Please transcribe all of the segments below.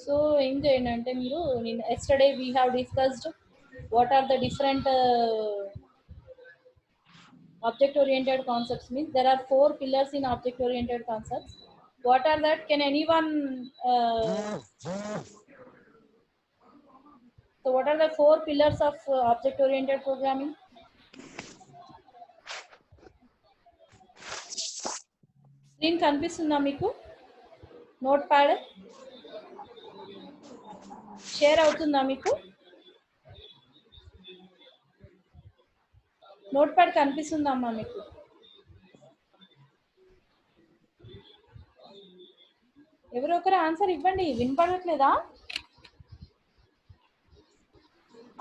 So ఏం చేయండి అంటే మీరు yesterday we have discussed what are the different object oriented concepts. Means there are four pillars in object oriented concepts. What are that? Can anyone so what are the four pillars of object oriented programming? Screen కనిపిస్తుందా మీకు? Note pad share అవుతుందా మీకు? Note pad కనిపిస్తుందా అమ్మా మీకు? ఎవరో ఒకరు answer ఇవ్వండి. వినపడట్లేదా?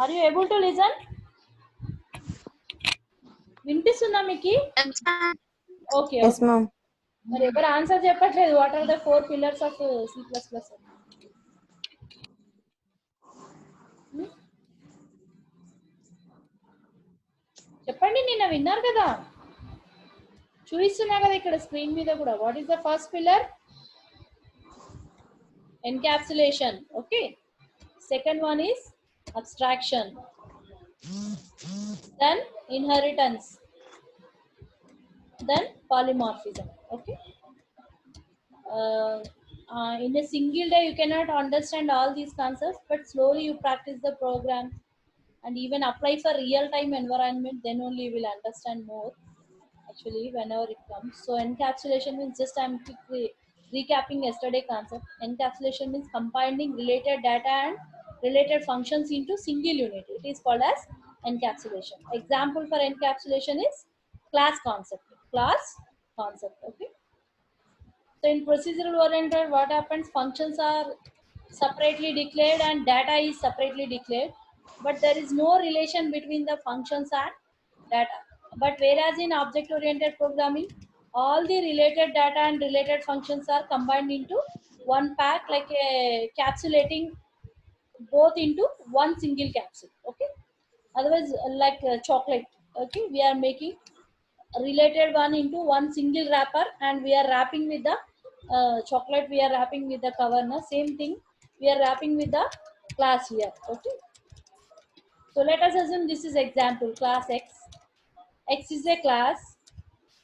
Are you able to listen? వినిపిస్తుందా మీకు? ఓకే. మరి ఎవరు ఆన్సర్ చెప్పట్లేదు. What are the four pillars of C++? చెప్పండి. నిన్న విన్నారు కదా, చూపిస్తున్నా కదా ఇక్కడ స్క్రీన్ మీద కూడా. What is the first pillar? Encapsulation. Okay. Second one is abstraction, then inheritance, then polymorphism. Okay. In a single day you cannot understand all these concepts, but slowly you practice the program and even apply for real time environment, then only you will understand more actually whenever it comes. So encapsulation means, just I'm quickly recapping yesterday concept. Encapsulation means combining related data and related functions into single unit. It is called as encapsulation. Example for encapsulation is class concept. Okay. So in procedural oriented, what happens? Functions are separately declared and data is separately declared, but there is no relation between the functions and data. But whereas in object oriented programming, all the related data and related functions are combined into one pack, like a capsulating both into one single capsule. Okay. Otherwise, like chocolate. Okay, we are making related one into one single wrapper, and we are wrapping with the chocolate, we are wrapping with the cover. Na same thing, we are wrapping with the class here. Okay. So let us assume this is example class X is a class.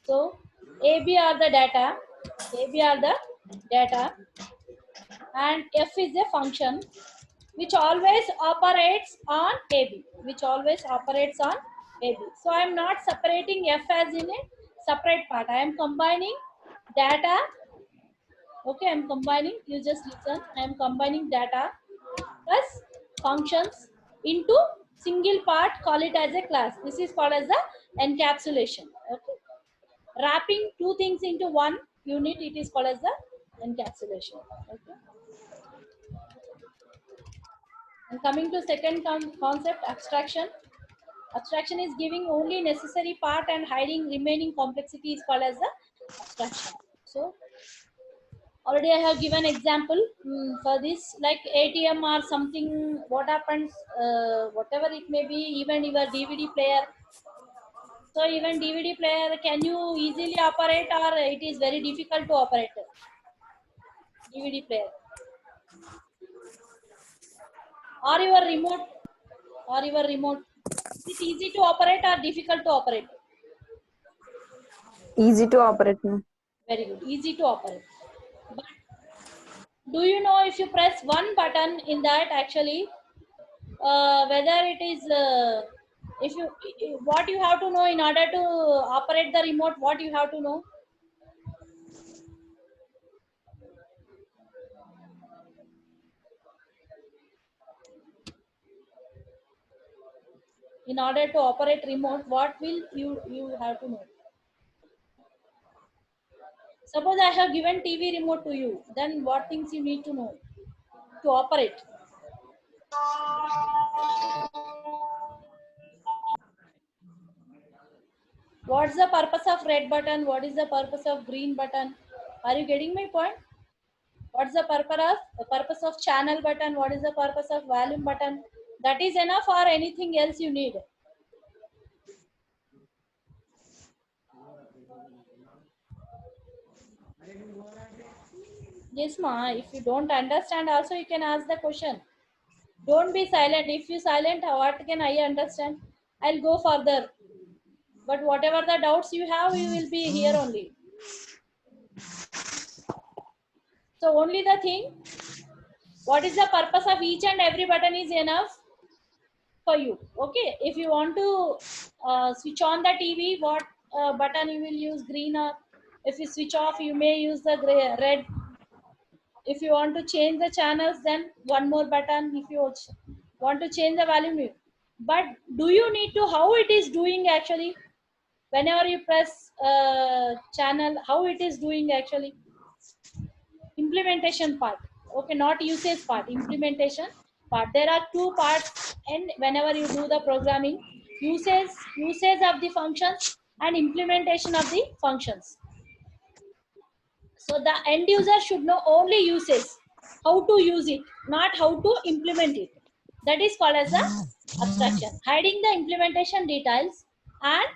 So AB are the data, and F is a function which always operates on AB, So I am not separating F as in a separate part. I am combining data. Okay, I am combining, you just listen. I am combining data plus functions into single part, call it as a class. This is called as the encapsulation. Okay. Wrapping two things into one unit, it is called as the encapsulation. Okay. And coming to second concept, abstraction. Abstraction is giving only necessary part and hiding remaining complexity is called as the abstraction. So already I have given example for this, like ATM or something. What happens, whatever it may be, even your DVD player. So even DVD player, can you easily operate, or it is very difficult to operate DVD player? Or your remote, is it easy to operate or difficult to operate? Easy to operate. Very good, easy to operate. But do you know, if you press one button in that, actually whether it is if you, what you have to know in order to operate the remote, what you have to know? In order to operate remote, what will you have to know? Suppose I have given TV remote to you, then what things you need to know to operate? What's the purpose of red button? What is the purpose of green button? Are you getting my point? What's the purpose of channel button? What is the purpose of volume button? That is enough or anything else you need? Yes, ma. If you don't understand, also you can ask the question. Don't be silent. If you silent, what can I understand? I'll go further. But whatever the doubts you have, you will be here only. So only the thing, what is the purpose of each and every button is enough for you. Okay. If you want to switch on the TV, what button you will use, green, or if you switch off, you may use the red. If you want to change the channels, then one more button. If you want to change the volume, but do you need to how it is doing actually? Whenever you press channel, how it is doing actually? Implementation part. Okay, not usage part, implementation part. There are two parts, and whenever you do the programming, usage of the functions and implementation of the functions. So the end user should know only usage, how to use it, not how to implement it. That is called as the abstraction. Hiding the implementation details and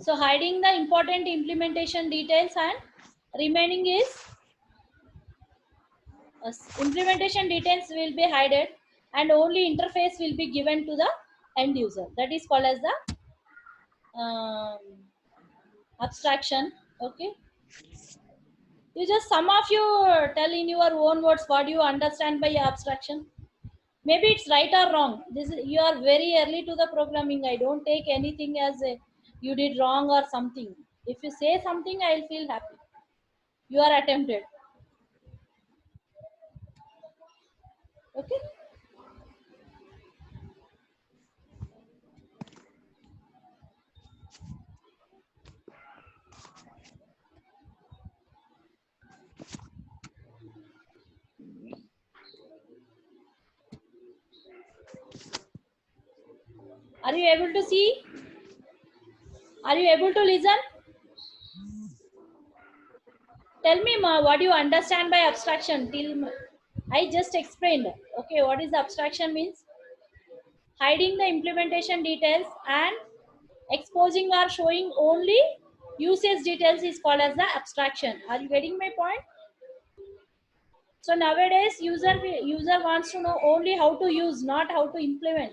so hiding the important implementation details and remaining is implementation details will be hidden and only interface will be given to the end user. That is called as the um, abstraction. Okay, you just some of you tell in your own words what you understand by abstraction. Maybe it's right or wrong. This is, you are very early to the programming. I don't take anything as a, you did wrong or something. If you say something, I'll feel happy. You are attempted. Okay. Are you able to see? Are you able to listen? Tell me, ma, what do you understand by abstraction? I just explained. Okay, what is abstraction means? Hiding the implementation details and exposing or showing only usage details is called as the abstraction. Are you getting my point? So nowadays, user wants to know only how to use, not how to implement.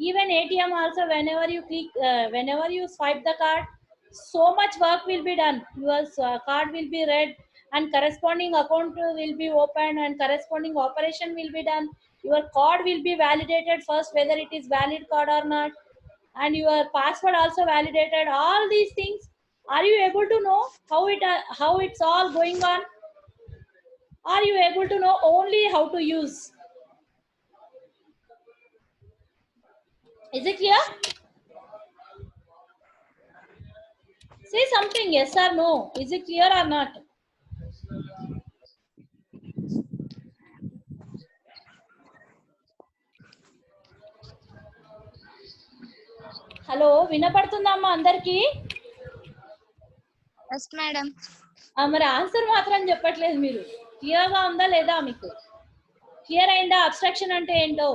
Even ATM also, whenever you click, whenever you swipe the card, so much work will be done. Your card will be read, and corresponding account will be opened, and corresponding operation will be done. Your card will be validated first, whether it is valid card or not, and your password also validated. All these things, are you able to know how it's all going on? Are you able to know only how to use? Is it clear? Say something, yes or no. Is it clear or not? Hello వినపడుతుందా అమ్మా అందరికి? Yes, madam. మరి answer మాత్రం చెప్పట్లేదు మీరు. క్లియర్గా ఉందా లేదా మీకు? క్లియర్ అయిందా అబ్స్ట్రాక్షన్ అంటే ఏంటో?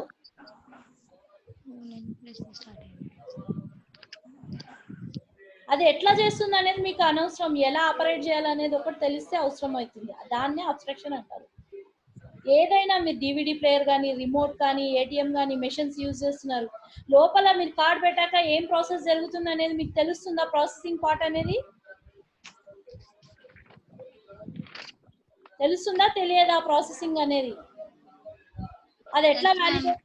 అది ఎట్లా చేస్తుంది అనేది మీకు అనవసరం. ఎలా ఆపరేట్ చేయాలనేది ఒకటి తెలిస్తే అవసరం అవుతుంది. దాన్నే అబ్స్ట్రాక్షన్ అంటారు. ఏదైనా మీరు డివిడి ప్లేయర్ కానీ, రిమోట్ కానీ, ఏటీఎం కానీ మెషిన్స్ యూజ్ చేస్తున్నారు. లోపల మీరు కార్డ్ పెట్టాక ఏం ప్రాసెస్ జరుగుతుంది అనేది మీకు తెలుస్తుందా? ప్రాసెసింగ్ పార్ట్ అనేది తెలుస్తుందా తెలియదా? ప్రాసెసింగ్ అనేది అది ఎట్లా Yes, ma'am. వ్యాలిడేట్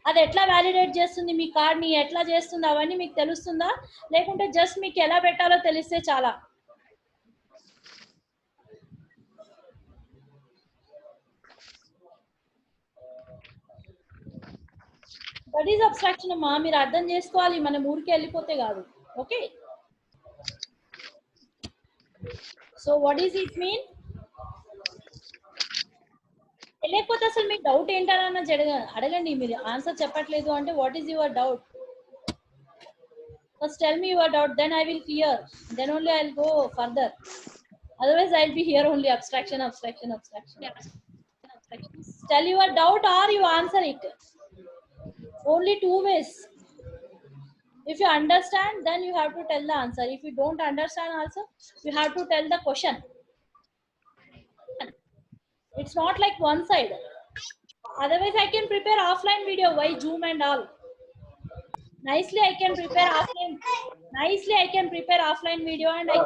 అది ఎట్లా వ్యాలిడేట్ చేస్తుంది మీ కార్డ్ని, ఎట్లా చేస్తుంది అవన్నీ మీకు తెలుస్తుందా? లేకుంటే జస్ట్ మీకు ఎలా పెట్టాలో తెలిస్తే చాలా? దట్ ఈస్ అబ్స్ట్రాక్షన్ అమ్మా. మీరు అర్థం చేసుకోవాలి, మనం ఊరికి వెళ్ళిపోతే కాదు. Okay, so what is it mean? తెలియకపోతే అసలు మీ డౌట్ ఏంటని అడగండి. మీరు ఆన్సర్ చెప్పట్లేదు అంటే what is your doubt? First tell me your doubt, then I will clear. Then only I'll go further. Otherwise I'll be here only abstraction. Tell your doubt or you answer it. Only two ways. If you understand, then you have to tell the answer. If you don't understand also, you have to tell the question. It's not like one side. Otherwise I can prepare offline video. Why Zoom and all? Nicely I can prepare offline video, and I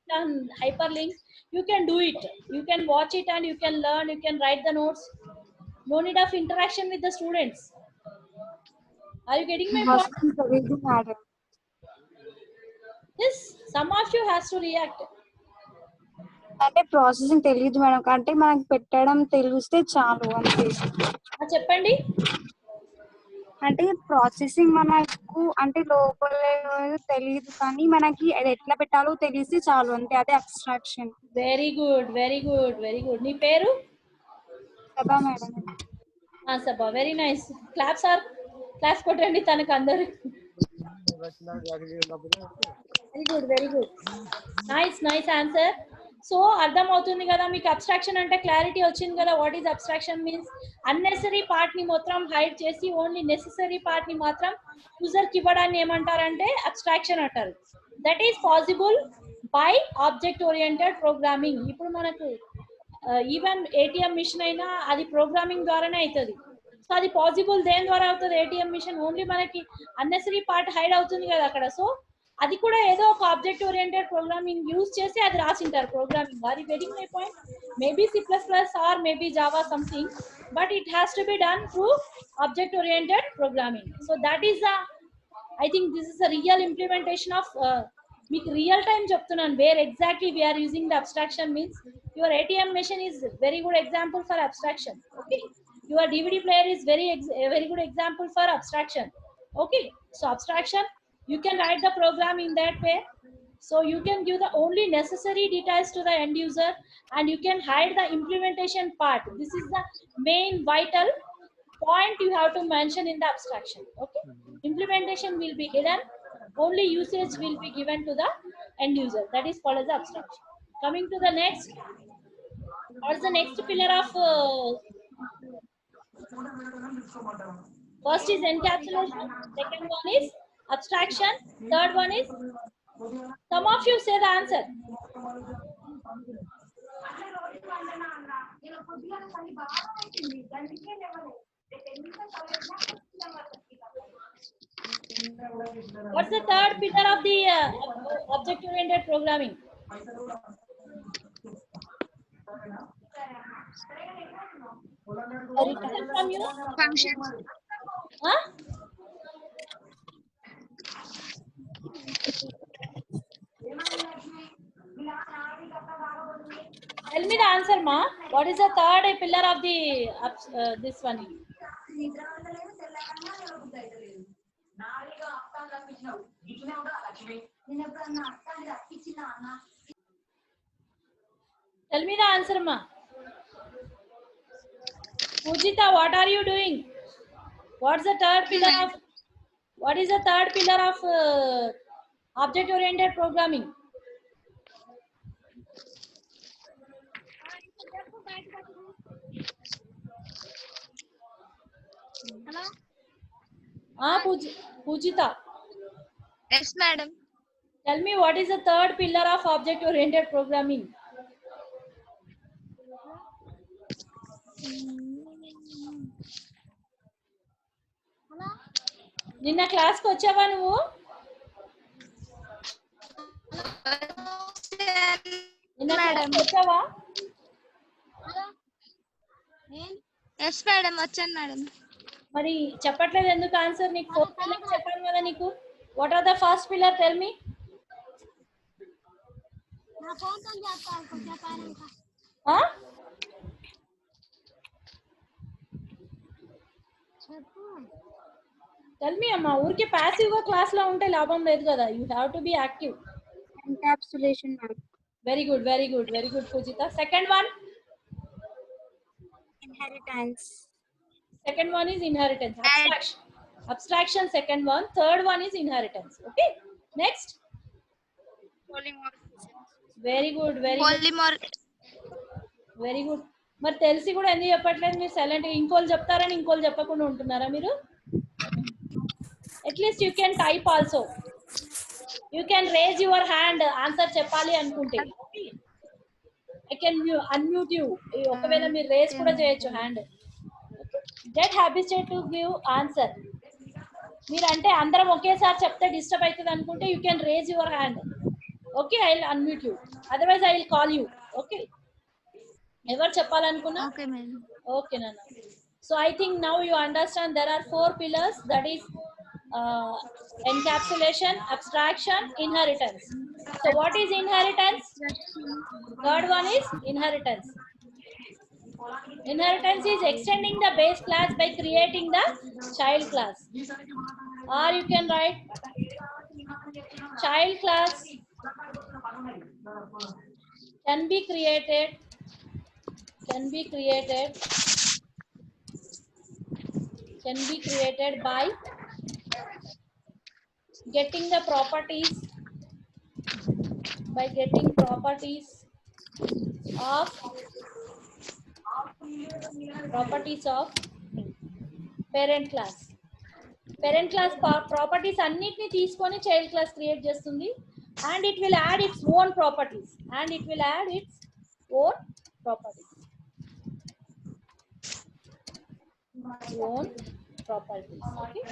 can hyperlink. You can do it. You can watch it and you can learn. You can write the notes. No need of interaction with the students. Are you getting my point? Yes, some of you has to react. అంటే processing తెలియదు madam, అంటే మనకు పెట్టడం తెలిస్తే చాలు అంతే. చెప్పండి. అంటే ప్రాసెసింగ్ మనకు అంటే లోపల తెలియదు, కానీ మనకి అది ఎట్లా పెట్టాలో తెలిస్తే చాలు అంతే, అదే abstraction. Very good, very good, very good. నీ పేరు? Sabha madam. Sabha, very nice. Claps or claps కొట్టండి తనకు అందరు. Very good, very good, nice nice answer. So అర్థం అవుతుంది కదా మీకు అబ్స్ట్రాక్షన్ అంటే క్లారిటీ వచ్చింది కదా. What is abstraction means unnecessary part ని మొత్తం హైడ్ చేసి ఓన్లీ నెసెసరీ పార్ట్ ని మాత్రం యూజర్ కి ఇవ్వడాన్ని ఏమంటారంటే అబ్స్ట్రాక్షన్ అంటారు. That is possible by object oriented programming. ఇప్పుడు మనకు ఈవెన్ ఏటీఎం మిషన్ అయినా అది ప్రోగ్రామింగ్ ద్వారానే అవుతుంది. సో అది పాసిబుల్ దేని ద్వారా అవుతుంది? ఏటీఎం మిషన్ ఓన్లీ మనకి అన్నెసరీ పార్ట్ హైడ్ అవుతుంది కదా అక్కడ. సో అది కూడా ఏదో ఒక ఆబ్జెక్ట్ ఓరియంటెడ్ ప్రోగ్రామింగ్ యూజ్ చేసి అది రాసింటారు programming. Are you getting my point? Maybe C++ or maybe Java something, but it has to be done through object oriented programming. So that is the, I think this is a real implementation of, మీకు real time చెప్తున్నాను where exactly we are using the abstraction means. Your ATM machine is very good example for abstraction. Okay, your DVD player is very good example for abstraction. Okay, so abstraction, you can write the program in that way. So you can give the only necessary details to the end user, and you can hide the implementation part. This is the main vital point you have to mention in the abstraction. Okay, implementation will be hidden, only usage will be given to the end user. That is called as the abstraction. Coming to the next, what is the next pillar of first is encapsulation, second one is abstraction, third one is, some of you say the answer. What's the third pillar of the object oriented programming? From you? Functions. Huh? Tell me the answer, ma. What is the third pillar of the this one? Tell me the answer, ma. Pujita, what are you doing? What's the third pillar of? What is the third pillar of object-oriented programming? Hello. Pujita. Yes, madam. Tell me what is the third pillar of object-oriented programming? నిన్న క్లాస్కి వచ్చావా నువ్వు? నిన్న క్లాస్కి వచ్చావా? Yes madam, వచ్చాను madam. మరి చెప్పట్లేదు ఎందుకు ఆన్సర్? నీకు ఫోర్త్ పిల్లర్ చెప్పాను కదా నీకు. What are the first pillar? Tell me. Tell me అమ్మా. ఊరికే ప్యాసివ్ గా క్లాస్ లో ఉంటే లాభం లేదు కదా. You have to be active. Encapsulation. Very good, very good, very good Pujitha. Second one? Inheritance. Second one is inheritance. Abstraction second one. Third one is inheritance. Okay. Next. Polymorphism. Very good. Very good. Very good. మరి తెలిసి కూడా ఎందుకు చెప్పట్లేదు మీరు silent? ఇంకోళ్ళు చెప్తారని ఇంకోళ్ళు చెప్పకుండా ఉంటున్నారా మీరు? At least you can type also. You can raise your hand answer చెప్పాలి అనుకుంటే. I can unmute you. ఒకవేళ మీరు రేజ్ కూడా చేయొచ్చు hand. Get habituate to give answer. మీరు అంటే అందరం ఒకేసారి చెప్తే డిస్టర్బ్ అవుతుంది అనుకుంటే you can raise your hand. Okay, I will unmute you. Otherwise I will call you. Okay, ఎవరు చెప్పాలనుకున్నా? Okay madam. ఓకే నాన్న. So I think now you understand there are 4 pillars, that is encapsulation, abstraction, inheritance. So what is inheritance? Third one is inheritance. Inheritance is extending the base class by creating the child class. Or you can write child class can be created by getting properties of parent class. Parent class properties అన్నిటిని తీసుకొని child class create చేస్తుంది, and it will add its own properties. Okay,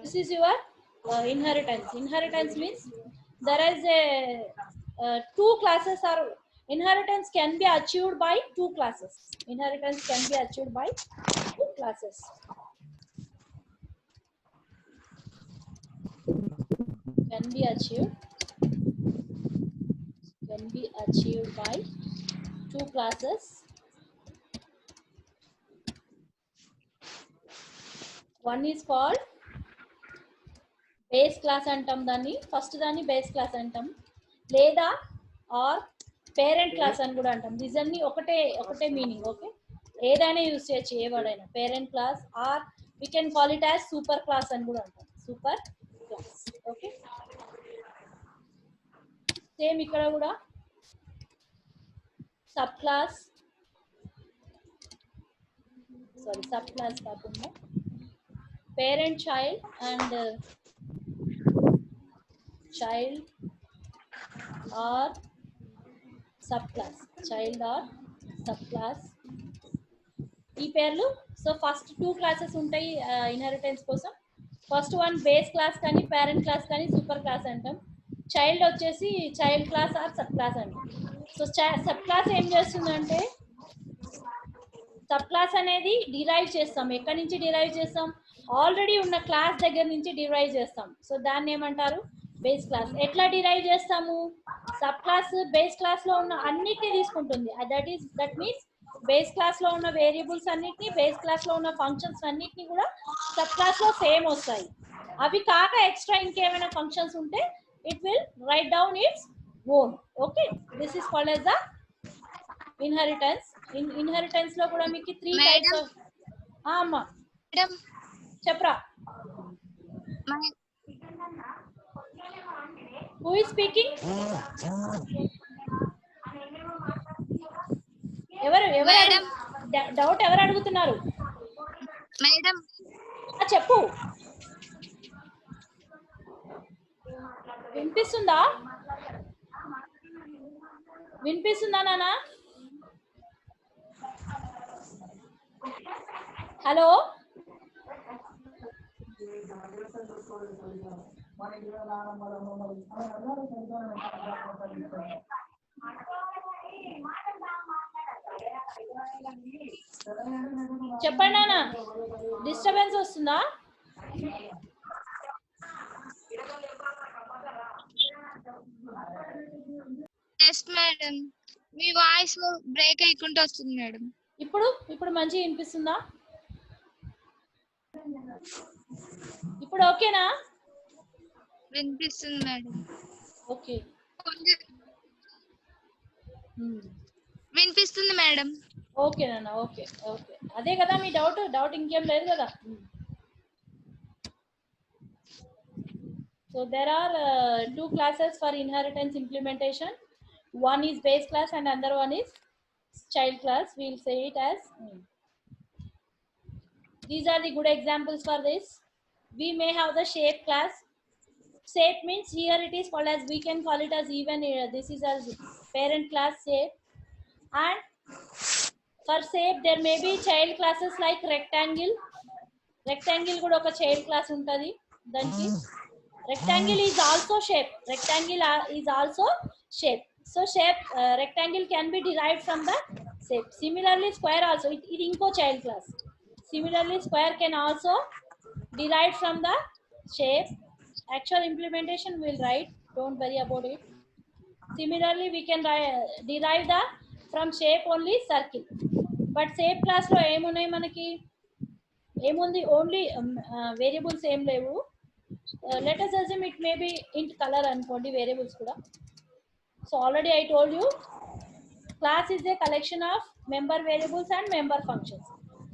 this is your inheritance. Inheritance means there is a two classes are inheritance can be achieved by two classes. Can be achieved by two classes. One is called base class అంటాం దాన్ని. First దాన్ని base class అంటాం, లేదా are parent class అని కూడా అంటాం. These అన్ని ఒకటే మీనింగ్. ఓకే, ఏదైనా యూజ్ చేయొచ్చు, ఏ వర్డ్ అయినా. Parent class or we can call it as super class అని కూడా అంటాం. Super class. ఓకే, సేమ్ ఇక్కడ కూడా సబ్ క్లాస్ కాకుండా parent child and child or subclass. ఈ పేర్లు. సో ఫస్ట్ 2 క్లాసెస్ ఉంటాయి ఇన్హెరిటెన్స్ కోసం. ఫస్ట్ వన్ బేస్ క్లాస్ కానీ పేరెంట్ క్లాస్ కానీ సూపర్ క్లాస్ అంటాం. చైల్డ్ వచ్చేసి child class or subclass అంటాం. సో సబ్ క్లాస్ ఏం చేస్తుందంటే, సబ్ క్లాస్ అనేది డిరైవ్ చేస్తాం. ఎక్కడి నుంచి డిరైవ్ చేస్తాం? ఆల్రెడీ ఉన్న క్లాస్ దగ్గర నుంచి డిరైవ్ చేస్తాం. సో దాన్ని ఏమంటారు? Base class. ఎట్లా డిరైవ్ చేస్తాము? సబ్ క్లాస్ బేస్ క్లాస్ లో ఉన్న అన్నిటిని తీసుకుంటుంది. దట్ మీన్స్ బేస్ క్లాస్ లో ఉన్న వేరియబుల్స్ అన్నిటిని, బేస్ క్లాస్ లో ఉన్న ఫంక్షన్స్ అన్నిటిని కూడా సబ్ క్లాస్ లో సేమ్ వస్తాయి. అవి కాక ఎక్స్ట్రా ఇంకేమైనా ఫంక్షన్స్ ఉంటే it will write down its own. Okay, this is called as the inheritance. Inheritance లో కూడా మీకు 3 టైప్స్ ఆఫ్. అమ్మా చెప్పరా? Who is speaking? ఎవరు డౌట్ ఎవరు అడుగుతున్నారు? మేడం చెప్పు. వినిపిస్తుందా నాన్న? హలో, చెప్పండి నాన్న. డిస్టర్బెన్స్ వస్తుందా? ఎస్ మేడం, మీ వాయిస్ బ్రేక్ అయ్యకుండా వస్తుంది మేడం. ఇప్పుడు మంచిగా వినిపిస్తుందా? ఇప్పుడు ఓకేనా? వినిపిస్తుంది మేడం. ఓకే, వినిపిస్తుంది మేడం. ఓకే నాన్న, ఓకే ఓకే, అదే కదా మీ డౌట్ ఇంకేం లేదు కదా. So there are two classes for inheritance implementation. One is base class and another one is child class. We'll say it as these are the good examples for this. We may have the shape class. Shape means here it is called as, we can call it as even this is as parent class shape. And for shape there may be child classes like rectangle. Rectangle kuda oka child class untadi daniki. Rectangle is also shape. Rectangle is also shape. So shape rectangle can be derived from the shape. Similarly square also it inko child class. Similarly square can also derived from the shape. Actual implementation will write, don't worry about it. Similarly we can derive the from shape only circle. But shape class lo emunnai manaki, ఏముంది only variables ఏం లేవు. Let us assume it may be int color అనుకోండి variables కూడా. So already I told you class is a collection of member variables and member functions.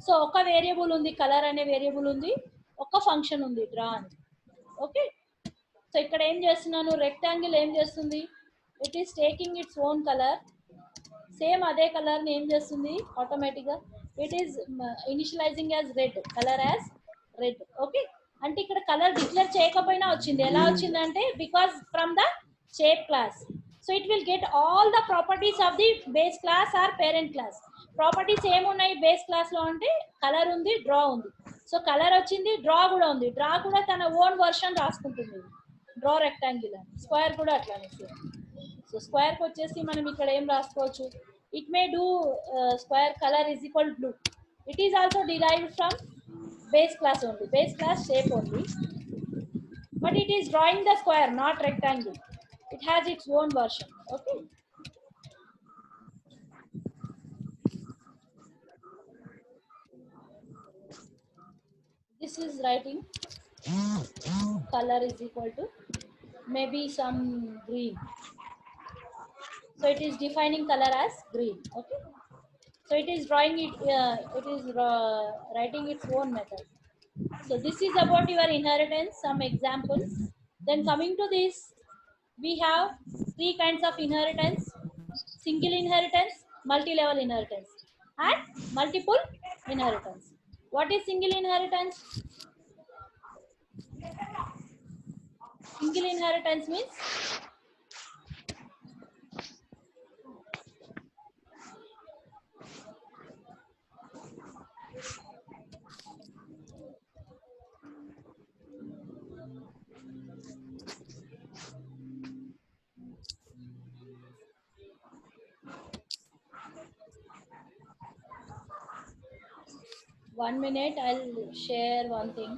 So ఒక variable ఉంది, colour అనే variable ఉంది, ఒక ఫంక్షన్ ఉంది డ్రా అని. ఓకే, సో ఇక్కడ ఏం చేస్తున్నాను, రెక్టాంగిల్ ఏం చేస్తుంది, it is taking its own colour. Same అదే కలర్ ని ఏం చేస్తుంది ఆటోమేటిక్గా, it is initializing as red, colour as red. Okay, అంటే ఇక్కడ కలర్ డిక్లేర్ చేయకపోయినా వచ్చింది. ఎలా వచ్చిందంటే because from the shape class. So it will get all the properties of the base class or parent class. Properties ఏమున్నాయి base class లో అంటే, colour ఉంది, డ్రా ఉంది. సో కలర్ వచ్చింది, డ్రా కూడా ఉంది. డ్రా కూడా తన ఓన్ వర్షన్ రాసుకుంటుంది, డ్రా రెక్టాంగిల్ అని. స్క్వేర్ కూడా అట్లానే సేమ్. సో స్క్వేర్కి వచ్చేసి మనం ఇక్కడ ఏం రాసుకోవచ్చు, it may do square colour is equal blue. It is also derived from base class only, base class shape only, but it is drawing the square, not rectangle. It has its own version. Okay, this is writing color is equal to maybe some green. So it is defining color as green. Okay, so it is drawing it, it is writing its own method. So this is about your inheritance, some examples. Then coming to this, we have three kinds of inheritance: single inheritance, multi-level inheritance, and multiple inheritance. What is single inheritance? Single inheritance means one minute, I'll share one thing.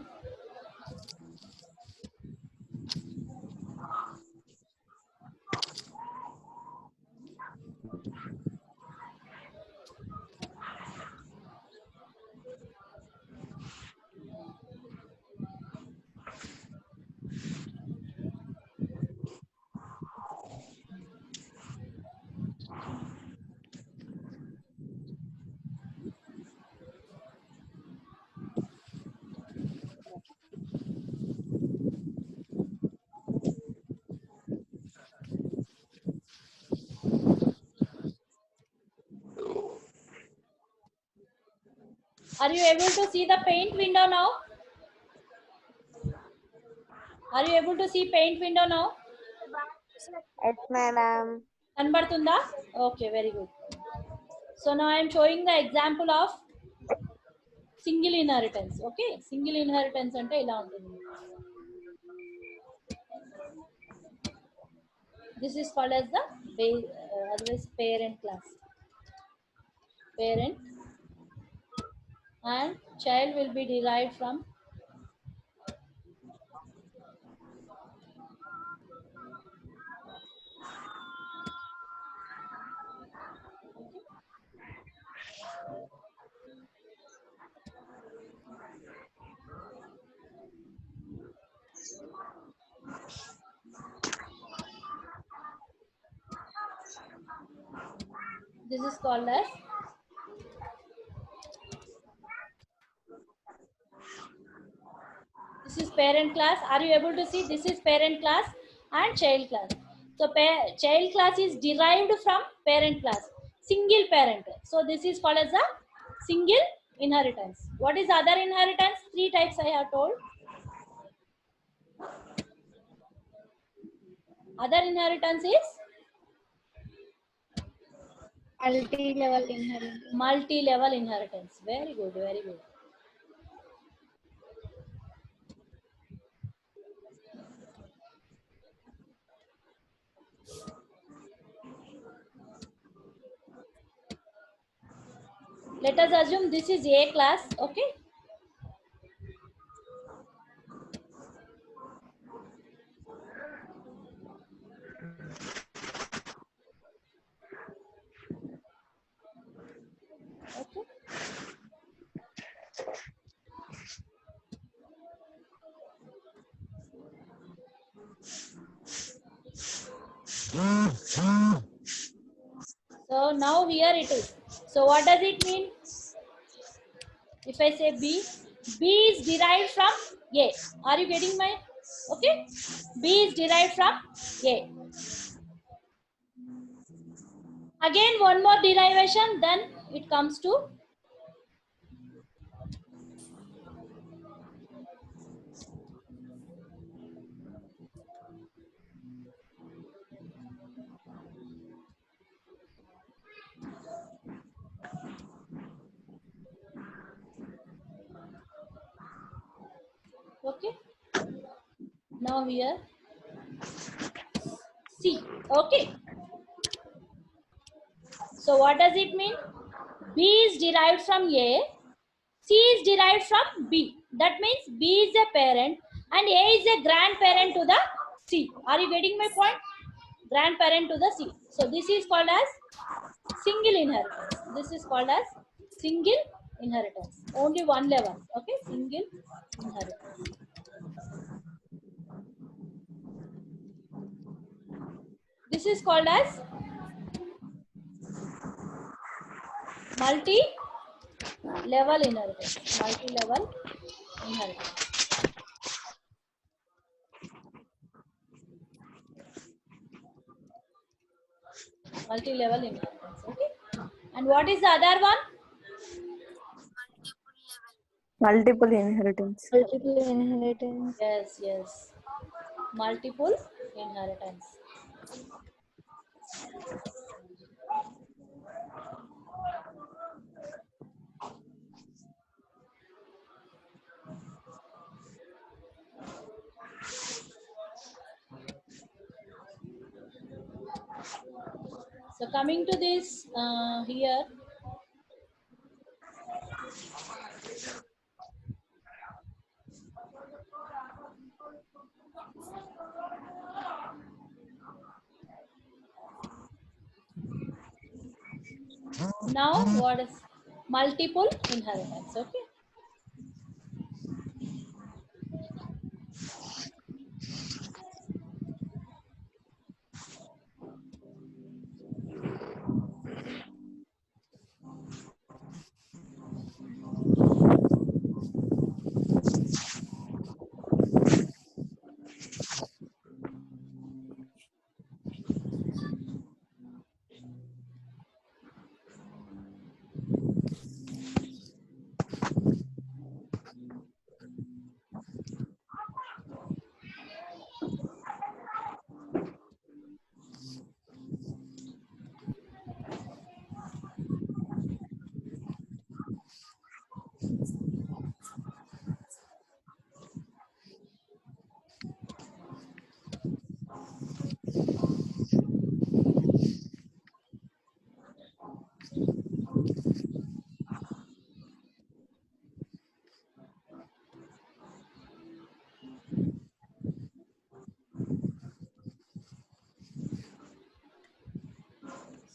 Are you able to see the paint window now? Are you able to see paint window now? Yes, madam. Kanbadtunda? Okay, very good. So now I am showing the example of single inheritance. Okay, single inheritance ante ila untundi. This is called as the otherwise parent class. Parent and child will be derived from This is called as this is parent class. Are you able to see? This is parent class and child class. So child class is derived from parent class, single parent. So this is called as a single inheritance. What is other inheritance? Three types I have told. Other inheritance is multi-level inheritance. multi-level inheritance. Very good, very good. Let us assume this is A class, okay? Okay. So now here it is. So what does it mean? If I say B, B is derived from A. Are you getting my? Okay. B is derived from A. Again, one more derivation, then it comes to okay. Now here C. Okay. So what does it mean? B is derived from A, C is derived from B. That means B is a parent and A is a grandparent to the C. Are you getting my point? Grandparent to the C. So this is called as single inheritance. This is called as single inheritance. Only one level. Okay, single inheritance. This is called as multi-level inheritance. Multi-level inheritance. Multi-level inheritance. Okay. And what is the other one? Multiple inheritance. Multiple inheritance. Yes, yes. Multiple inheritance. So coming to this here, now what is multiple inheritance? Okay.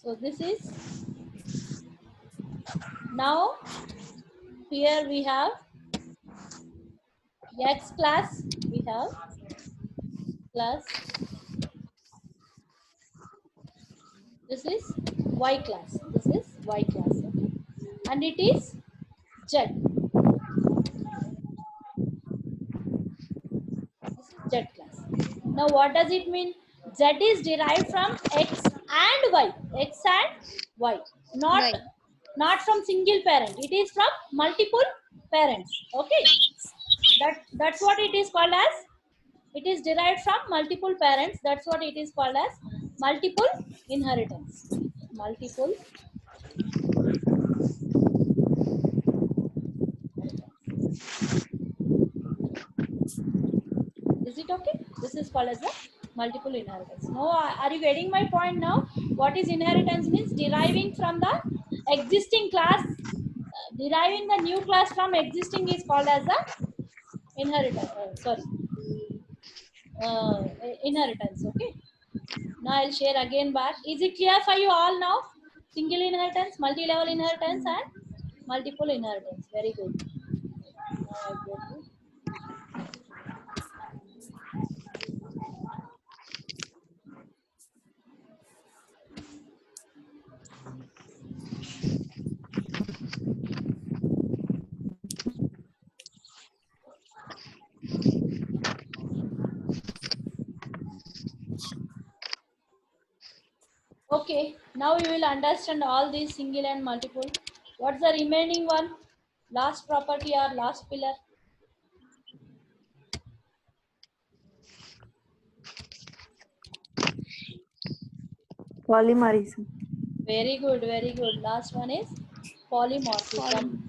So this is now here we have X class, we have plus this is Y class. This is Y class. Okay? And it is Z. This is Z class. Now what does it mean? Z is derived from X and Y. X and Y. Right. Not from single parent. It is from multiple parents. Okay. That's what it is called as. It is derived from multiple parents. That's what it is called as multiple inheritance. Multiple. Is it okay? This is called as a multiple inheritance. No, are you getting my point now? What is inheritance means? Deriving from the existing class, deriving the new class from existing is called as a inheritance. Inheritance. Okay. Now I'll share again back. Is it clear for you all now? Single inheritance, multi-level inheritance, and multiple inheritance. Very good. Now I go to okay, now you will understand all these single and multiple. What's the remaining one? Last property or last pillar? Polymerism. Very good, very good. Last one is polymorphism.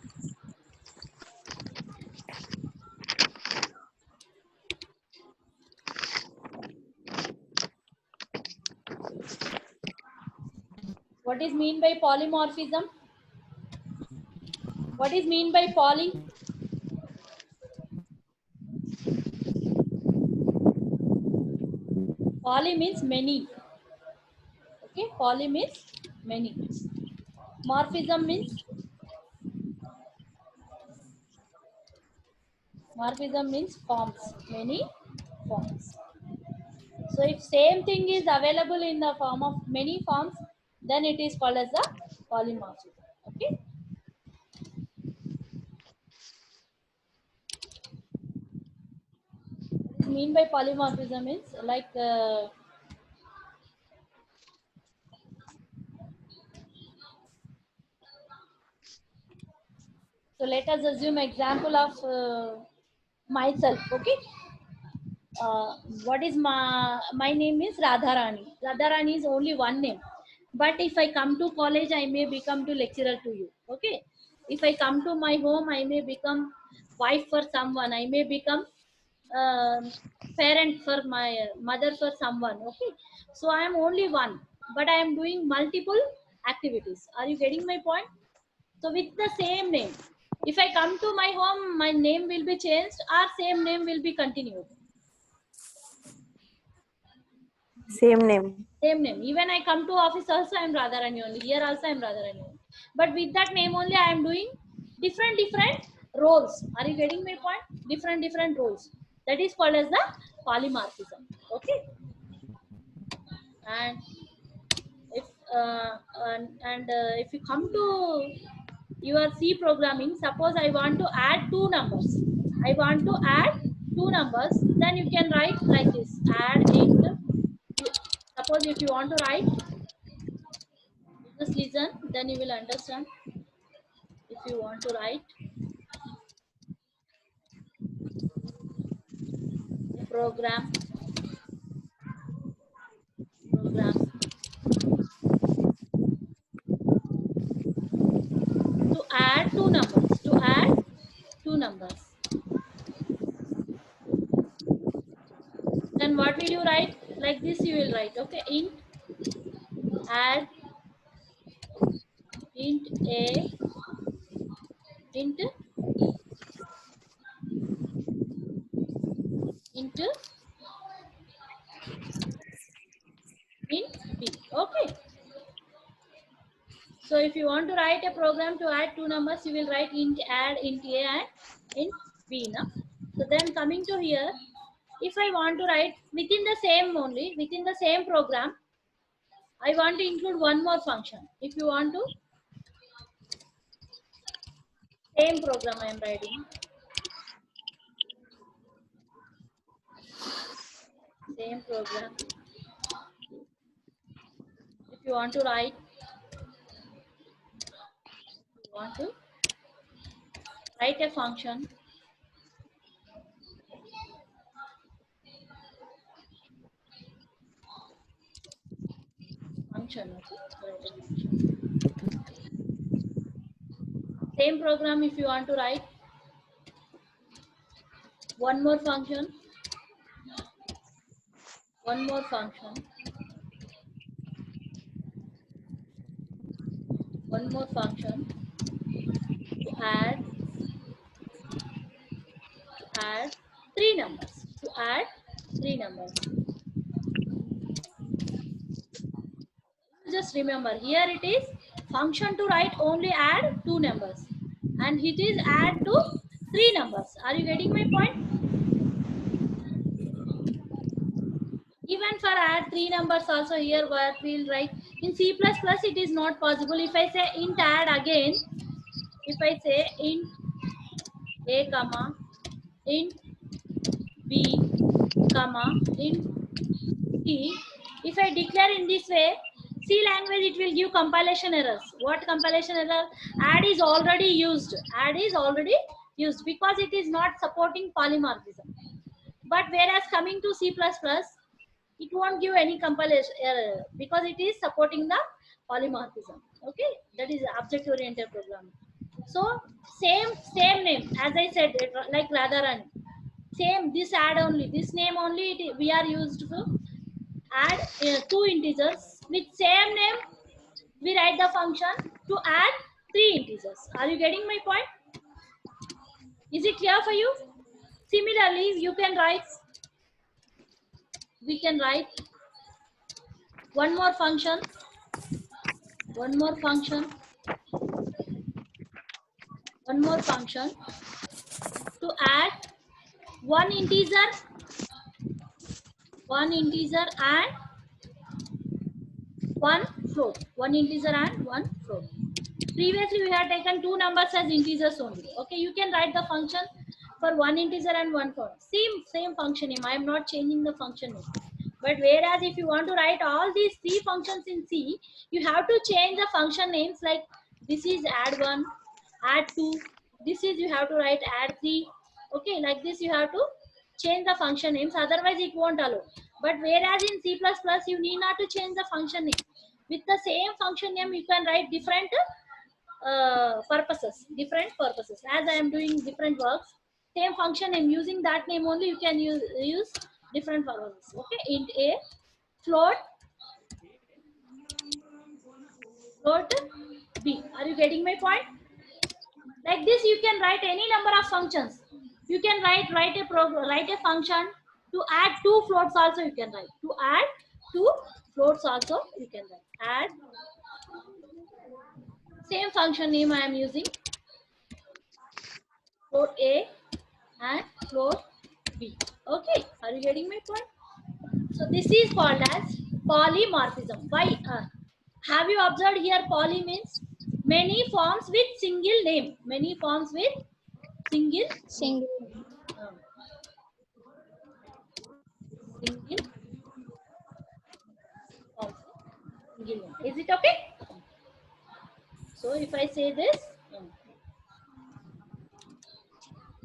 What is mean by polymorphism? What is mean by poly? Poly means many. Okay, poly means many. Morphism means forms, many forms. So if same thing is available in the form of many forms, then it is called as a polymorphism. Okay. What is mean by polymorphism is like so let us assume example of myself. Okay. What is my name is Radharani. Radharani is only one name. But if I come to college, I may become to lecturer to you. Okay. If I come to my home, I may become wife for someone. I may become parent for my mother for someone. Okay. So I am only one, but I am doing multiple activities. Are you getting my point? So with the same name, if I come to my home, my name will be changed or same name will be continued. Same name. Same name. Even I come to office also I am Radharani only. Here also I am Radharani only. But with that name only I am doing different roles. Are you getting my point? Different roles. That is called as the polymorphism. Okay. And if if you come to your C programming, suppose I want to add two numbers. I want to add two numbers. Then you can write like this. Add into. Suppose if you want to write. Just listen, then you will understand. If you want to write a program to add two numbers, then what will you write? Like this you will write, okay, int add int a int int int b. Okay. So if you want to write a program to add two numbers, you will write int add int a and int b. Now, so then coming to here, if I want to write within the same program, I want to include one more function. If you want to, same program I am writing. Same program. If you want to write, a function. Okay? Write a function. Same program if you want to write one more function. One more function. One more function to add three numbers. To add three numbers. Just remember, here it is function to write only add two numbers, and it is add to three numbers. Are you getting my point? Even for add three numbers also, here what we'll write in C++, it is not possible. If I say int add again, if I say int a comma int b comma int c, if I declare in this way, C language, it will give compilation errors. What compilation error? Add is already used. Add is already used because it is not supporting polymorphism. But whereas coming to C++, it won't give any compilation error because it is supporting the polymorphism. Okay, that is object-oriented programming. So same name as I said, like Radharani. Same this add only, this name only we are used to add two integers with same name. We write the function to add three integers. Are you getting my point? Is it clear for you? Similarly, we can write one more function to add one integer and one float. Previously we had taken two numbers as integers only. Okay, you can write the function for one integer and one float. Same function name. I am not changing the function name. But whereas if you want to write all these three functions in C, you have to change the function names, like this is add 1, add 2. This is you have to write add 3. Okay, like this you have to change the function names. Otherwise it won't allow. But whereas in C++, you need not to change the function name. With the same function name, you can write different purposes. As I am doing different works, same function name, using that name only you can use different purposes. Okay, int a, float b. Are you getting my point? Like this you can write any number of functions. You can write a function to add two floats also. You can write to add two floats also. You can write add. Same function name I am using, float a and float b. Okay, are you getting my point? So this is called as polymorphism. Why? Have you observed here? Poly means many forms with single name. Many forms with single. Single. Single forms with single name. Is it okay? So if I say this,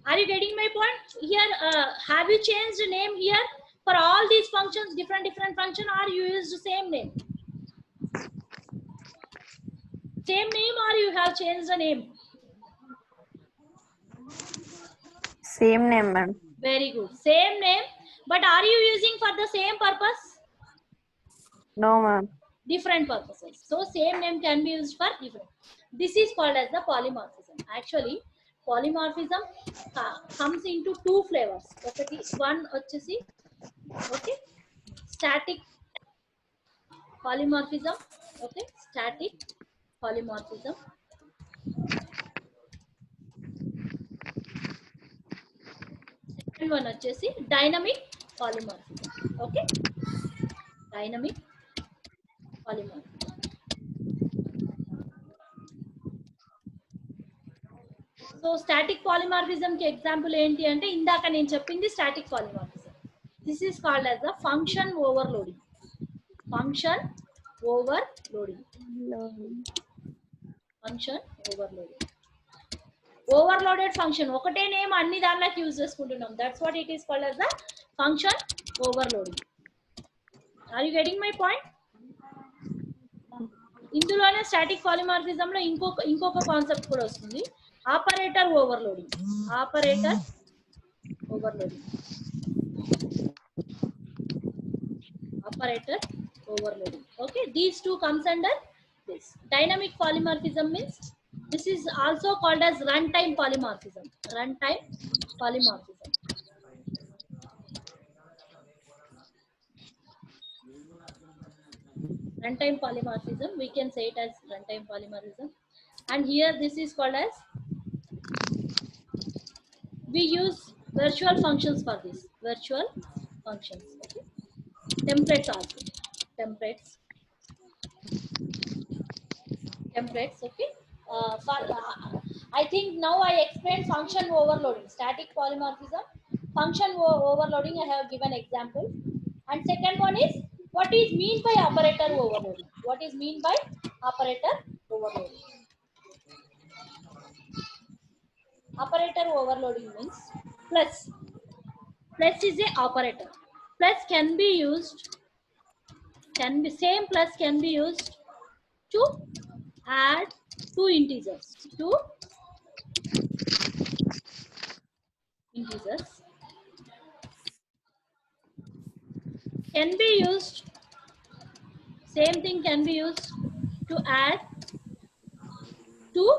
are you getting my point? Here, have you changed the name here for all these functions, different function, or you used the same name? Same name, or you have changed the name? Same name, ma'am. Very good. Same name, but are you using for the same purpose? No, ma'am. Different purposes. So same name can be used for different. This is called as the polymorphism. Actually, polymorphism comes into two flavors. One vachesi, okay, static polymorphism. Okay, static polymorphism. Second one vachesi dynamic polymorphism. Okay, dynamic polymorphism. So static polymorphism కి example ఏంటి అంటే ఇందాక నేను చెప్పింది static polymorphism. This is called as the function overloading. Function overloading. Function overloading. Overloaded function ఒకటే name అన్ని దానిలోకి use చేసుకుంటున్నాం. That's what it is called as the function overloading. Are you getting my point? ఇందులోనే static polymorphism లో ఇంకొక concept కూడా వస్తుంది, operator overloading. Operator overloading. Operator overloading. Okay, these two comes under this. Dynamic polymorphism means this is also called as runtime polymorphism. Runtime polymorphism. Runtime polymorphism, we can say it as runtime polymorphism. And here this is called as, we use virtual functions for this. Virtual functions. Okay. Templates also. Templates. Okay. I think now I explained function overloading, static polymorphism, function overloading. I have given example. And second one is, what is mean by operator overloading? What is mean by operator overloading? Operator overloading means plus. Plus is a operator. Plus can be used. Same plus can be used to add two integers. Can be used, same thing can be used to add two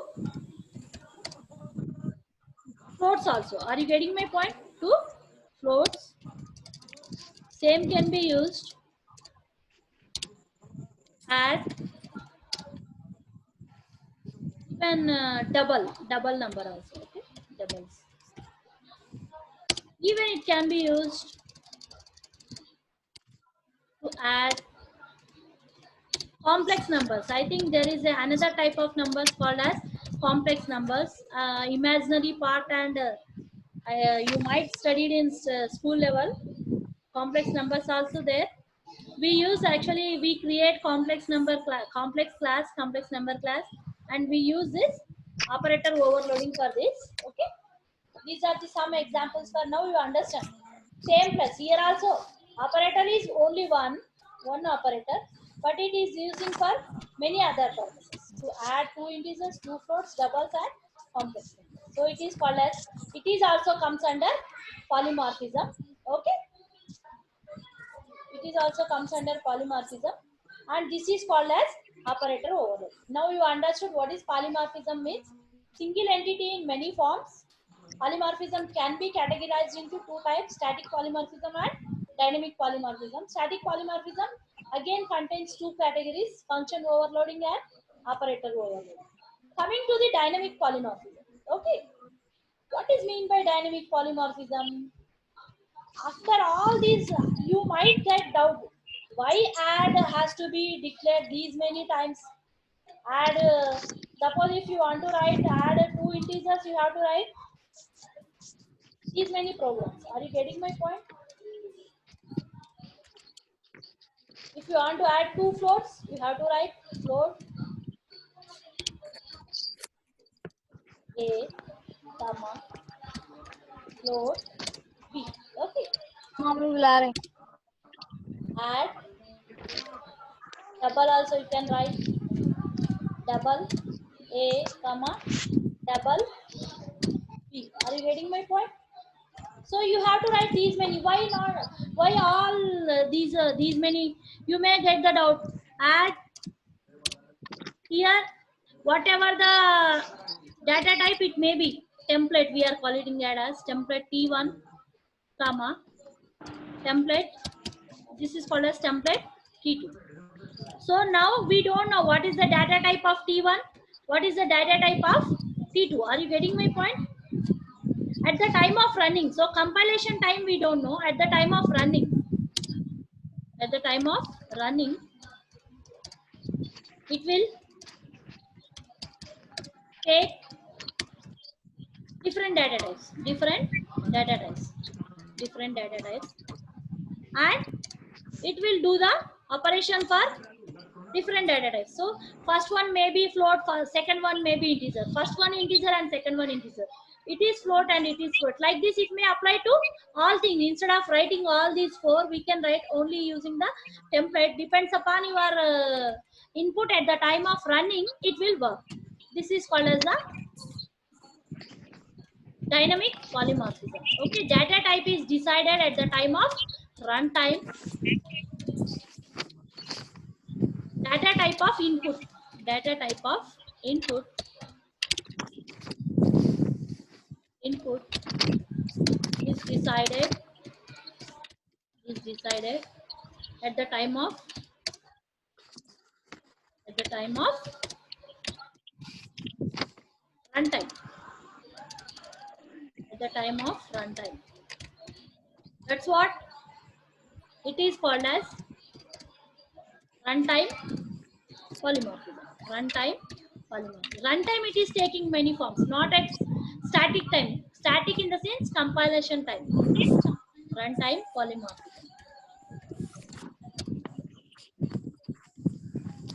floats also. Are you getting my point? Two floats. Same can be used add even double number also. Okay, doubles. Even it can be used to add complex numbers. I think there is another type of numbers called as complex numbers, imaginary part, and you might studied in school level. Complex numbers also there. We use, actually we create complex number complex number class, and we use this operator overloading for this. Okay, these are the some examples for now you understand. Same plus here also operator is only one operator, but it is using for many other purposes, to add two integers, two floats, doubles, and complex numbers. So it is called as, it is also comes under polymorphism. Okay, it is also comes under polymorphism, and this is called as operator overload. Now you understood what is polymorphism means. Single entity in many forms. Polymorphism can be categorized into two types, static polymorphism and dynamic polymorphism. Static polymorphism again contains two categories, function overloading and operator overloading. Coming to the dynamic polymorphism. Okay, what is mean by dynamic polymorphism? After all these, you might get doubt, why add has to be declared these many times. Add, suppose if you want to write add two integers, you have to write these many programs. Are you getting my point? If you want to add two floats, you have to write float A, comma, float B. Okay. Add double also you can write double A, comma, double B. Are you getting my point? So you have to write these many. Why not? Why all these many? You may get the doubt. Add here whatever the data type it may be. Template, we are calling it as template T1, comma, template. This is called as template T2. So now we don't know what is the data type of T1, what is the data type of T2. Are you getting my point? At the time of running, so compilation time we don't know. At the time of running, It will take different data types, and it will do the operation for different data types. So first one may be float, second one may be integer, first one integer and second one integer. It is float and it is float. Like this, it may apply to all things. Instead of writing all these four, we can write only using the template. Depends upon your input at the time of running, it will work. This is called as the dynamic polymorphism. Okay, data type is decided at the time of runtime. Data type of input is decided at the time of runtime. That's what it is called as runtime polymorphism. Runtime, it is taking many forms, not at static time. Static in the sense compilation time. Okay? Runtime polymorphism.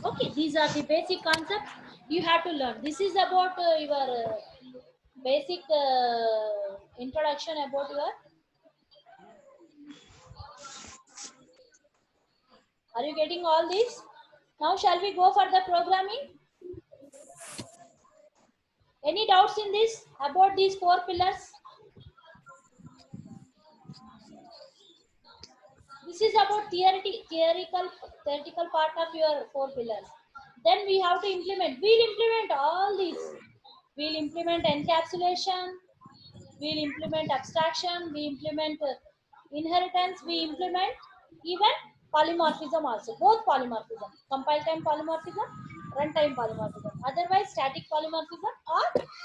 Okay, these are the basic concepts you have to learn. This is about your basic introduction about your. Are you getting all this? Now shall we go for the programming? Any doubts in this about these four pillars? This is about theoretical part of your four pillars. Then we have to implement. We'll implement all these. We'll implement encapsulation. We'll implement abstraction. We implement inheritance. We implement even polymorphism also. Both polymorphism. Compile time polymorphism, runtime polymorphism. Otherwise static polymorphism or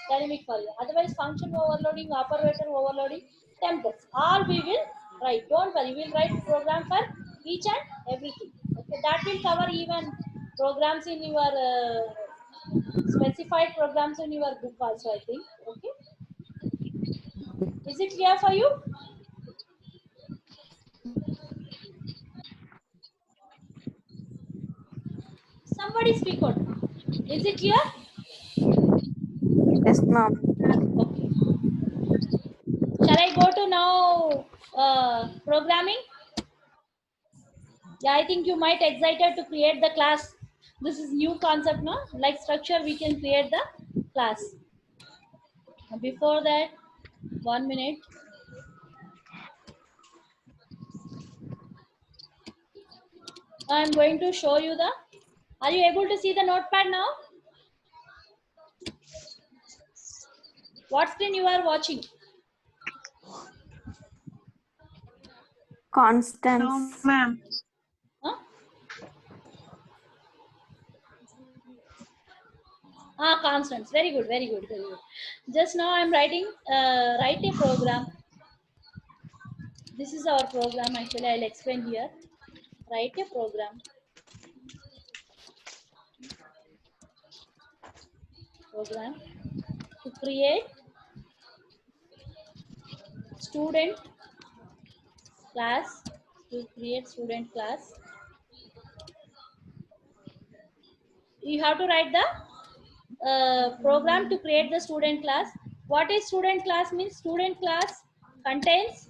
dynamic polymorphism. Otherwise function overloading, operator overloading, templates. All we will write. Don't worry. We'll write program for each and everything. Okay. That will cover even programs in your specified programs in your book also, I think. Okay. Is it clear for you? Somebody speak out. Is it clear? Yes, ma'am. Okay. Shall I go to now programming? Yeah, I think you might excited to create the class. This is new concept, no? Like structure, we can create the class. Before that, 1 minute. I'm going to show you the. Are you able to see the notepad now? What screen you are watching? Constance. No, ma'am. Huh? Constants. Very good, very good, very good. Just now I'm writing, write a program. This is our program. Actually, I'll explain here. Write a program. To create student class. You have to write the program to create the student class. What is student class means? Student class contains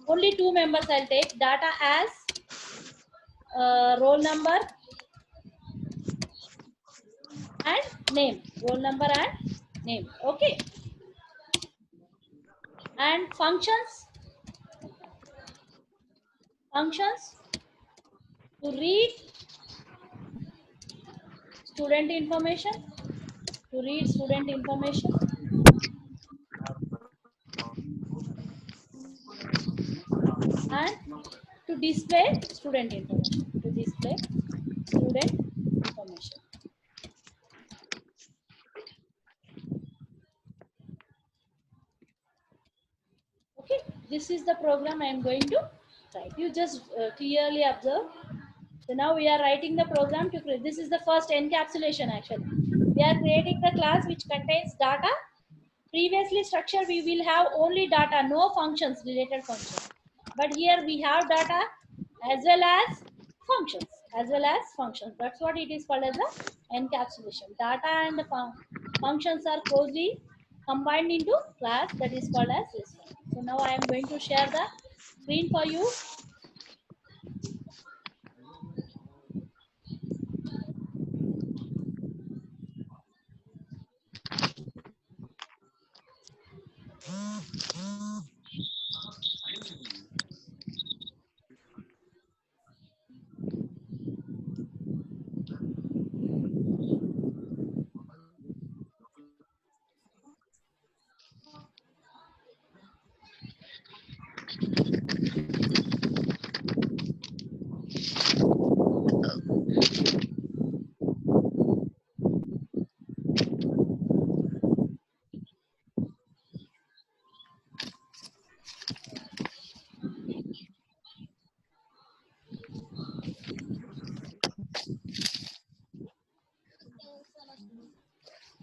only two members. I'll take data as roll number and name. Roll number and name. Okay. And functions to read student information. And to display student information. Okay, this is the program I am going to write. You just clearly observe So now we are writing the program to create. This is the first encapsulation actually. We are creating the class which contains data. Previously structure we will have only data, no functions, related functions. But here we have data as well as functions, That's what it is called as the encapsulation. Data and the functions are closely combined into class, that is called as this one. So now I am going to share the screen for you.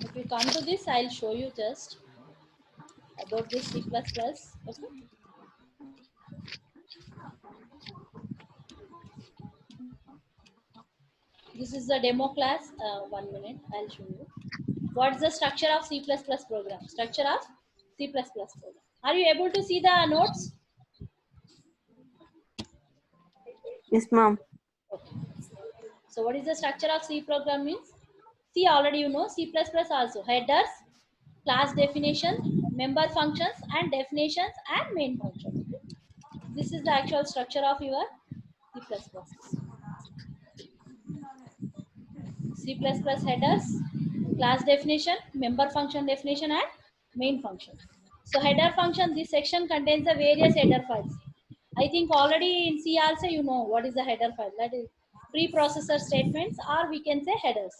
If you come to this, I'll show you just about this C++. Okay. This is the demo class. 1 minute, I'll show you. What's the structure of C++ program? Structure of C++ program. Are you able to see the notes? Yes, ma'am. Okay. So what is the structure of C program means? C already you know, C++ also. Headers, class definition, member functions and definitions and main function. This is the actual structure of your C++. C++ headers, class definition, member function definition and main function. So header function, this section contains the various header files. I think already in C also you know what is the header file. That is preprocessor statements, or we can say headers.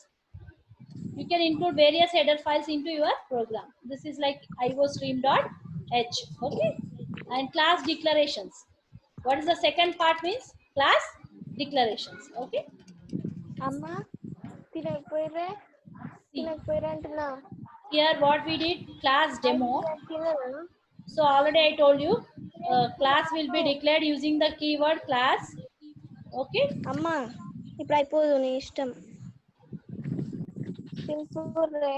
You can include various header files into your program. This is like iostream.h. Okay. And class declarations. What is the second part means? Class declarations. Okay. అమ్మా తినకపోయిర్రే See, తినకపోయిర్రా అంటున్నా here what we did, class demo. తినరా So already I told you, class will be declared using the keyword class. Okay. అమ్మా ఇప్పుడు అయిపోదు నీ ఇష్టం తినకపోర్రే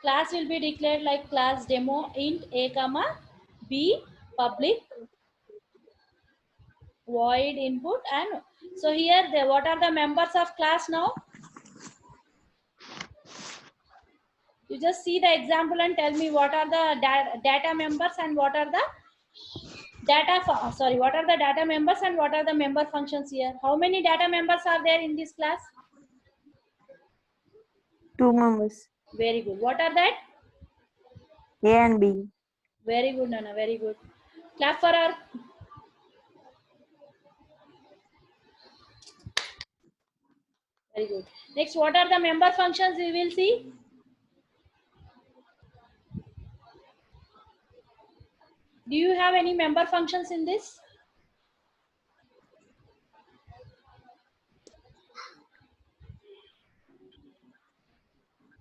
Class will be declared like class demo int a comma b public void input. And so here what are the members of class now? You just see the example and tell me what are the data members and what are the what are the data members and what are the member functions here. How many data members are there in this class? 2 members. Very good. What are that? A and B. Very good, Nana. Very good. Clap for her. Very good. Next, what are the member functions we will see? Do you have any member functions in this?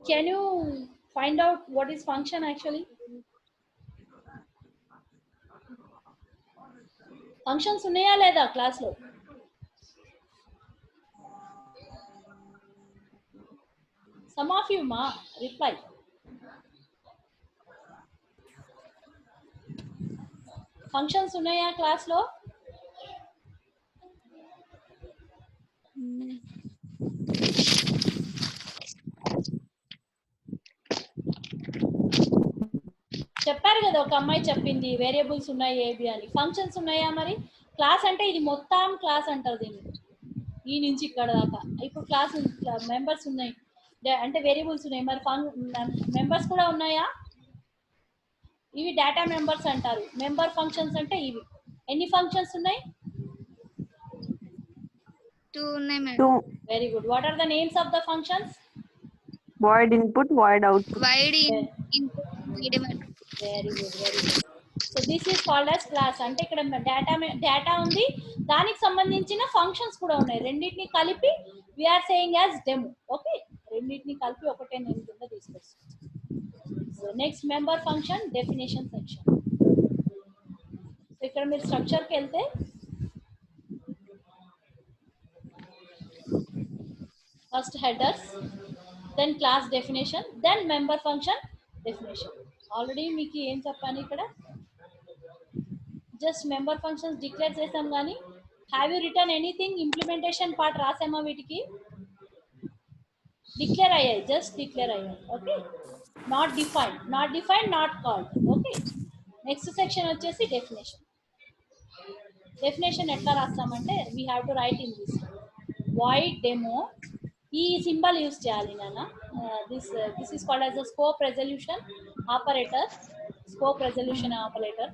Can you find out what is function actually? Functions ఉన్నాయా లేదా class లో? Some of you ma reply. Functions ఉన్నాయా class లో? చెప్పారు కదా, ఒక అమ్మాయి చెప్పింది వేరియబుల్స్ ఉన్నాయి ఏబి అని. ఫంక్షన్స్ ఉన్నాయా మరి? క్లాస్ అంటే ఇది మొత్తం క్లాస్ అంటారు దీన్ని, ఈ నుంచి ఇక్కడ దాకా. ఇప్పుడు క్లాస్ మెంబర్స్ ఉన్నాయి అంటే వేరియబుల్స్ ఉన్నాయి, మరి మెంబర్స్ కూడా ఉన్నాయా? ఇవి డేటా మెంబర్స్ అంటారు. మెంబర్ ఫంక్షన్స్ అంటే ఇవి. ఎన్ని ఫంక్షన్స్ ఉన్నాయి? 2 ఉన్నాయి madam. 2. Very good. What are the names of the functions? Void input, void output. Void input very good, very good. So this is called as class. అంటే ఇక్కడ data ఉంది, దానికి సంబంధించిన ఫంక్షన్స్ కూడా ఉన్నాయి. రెండింటిని కలిపి we are saying as demo. Okay, రెండింటిని కలిపి ఒకటే నేమ్ కింద తీసుకొస్తాం. So next member function definition section. So ఇక్కడ మీరు స్ట్రక్చర్కి వెళ్తే first headers, then class definition, then member function definition. Already మీకు ఏం చెప్పాను ఇక్కడ, జస్ట్ మెంబర్ ఫంక్షన్స్ డిక్లేర్ చేసాం కానీ have you return anything implementation part రాసామా? వీటికి డిక్లేర్ అయ్యాయి, జస్ట్ డిక్లేర్ అయ్యాయి. Okay, not defined, not called. Okay, next section వచ్చేసి డెఫినేషన్. డెఫినేషన్ ఎట్లా రాస్తామంటే we have to write in this void demo. ఈ సింబల్ యూస్ చేయాలి నాన్న. This is called as a scope resolution operator. Scope resolution operator,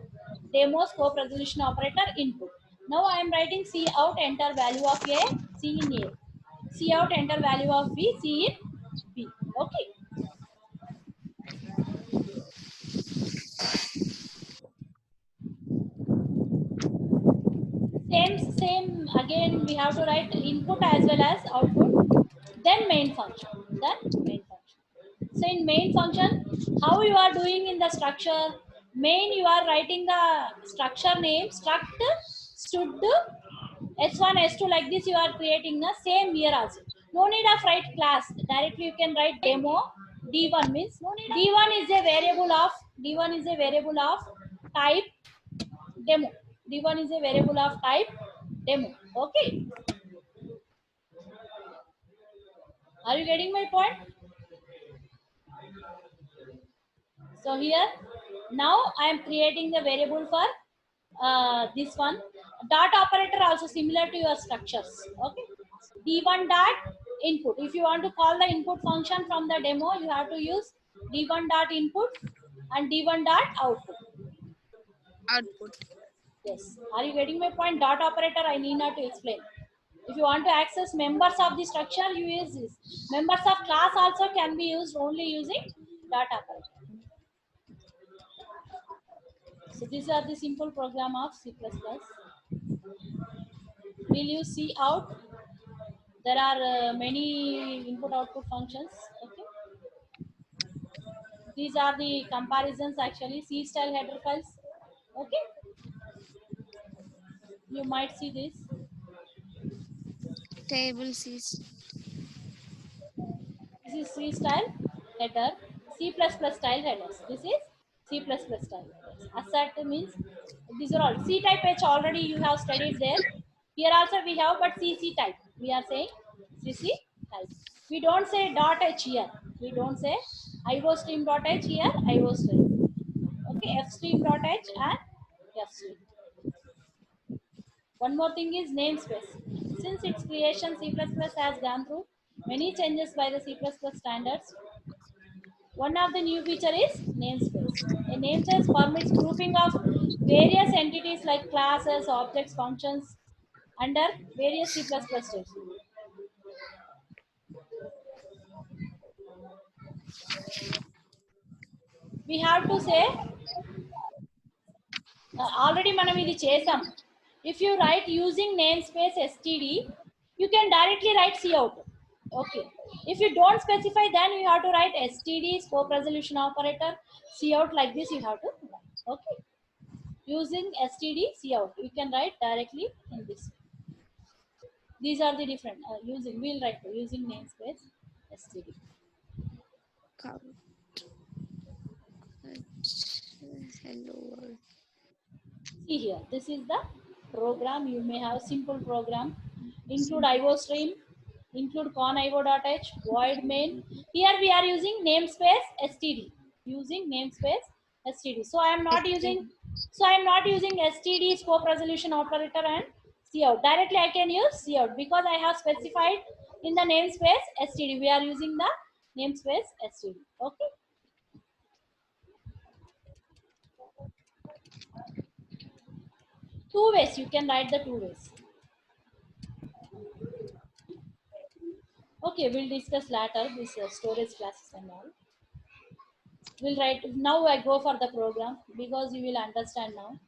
demo scope resolution operator input. Now I am writing C out, enter value of A, C in A, C out, enter value of B, C in B. Okay, same again we have to write input as well as output, then main function. So in main function, how you are doing in the structure? Main, you are writing the structure name, struct, stud, s1, s2, like this you are creating the same here also. No need of write class, directly you can write demo. D1 means D1 is a variable of type demo. D1 is a variable of type demo. Okay, are you getting my point? So here now I am creating the variable for this one. Dot operator also similar to your structures. Okay, d1 dot input. If you want to call the input function from the demo, you have to use d1 dot input and d1 dot output. Yes, are you getting my point? Dot operator I need not to explain. If you want to access members of the structure, you use this. Members of class also can be used only using dot operator. So these are the simple program of C++. We'll use C out. There are many input output functions. Okay, these are the comparisons actually, C style header files. Okay, you might see this. Table C's. This is C style header, C++ style headers. This is C++ style headers. Assert means these are all C type H already you have studied there. Here also we have, but CC type. We are saying CC type. We don't say dot H here. We don't say iostream dot H here, iostream. Okay, fstream dot H and fstream. One more thing is namespace. Since its creation, C++ has gone through many changes by the C++ standards. One of the new feature is namespace. A namespace permits grouping of various entities like classes, objects, functions under various C++ steps. We have to say already మనం ఇది చేసాం. If you write using namespace std, you can directly write cout. Okay, if you don't specify, then you have to write std scope resolution operator cout, like this you have to write. Okay, using std cout you can write directly in this. These are the different we'll write using namespace std. Hello world. See here, this is the program. You may have simple program, include iostream, include con.io.h, void main. Here we are using namespace std, so I am not using std scope resolution operator and cout. Directly I can use cout because I have specified in the namespace std. We are using the namespace std. Okay, two ways you can write the two ways. Okay, we'll discuss later this storage classes and all. We'll write now. I go for the program because you will understand now.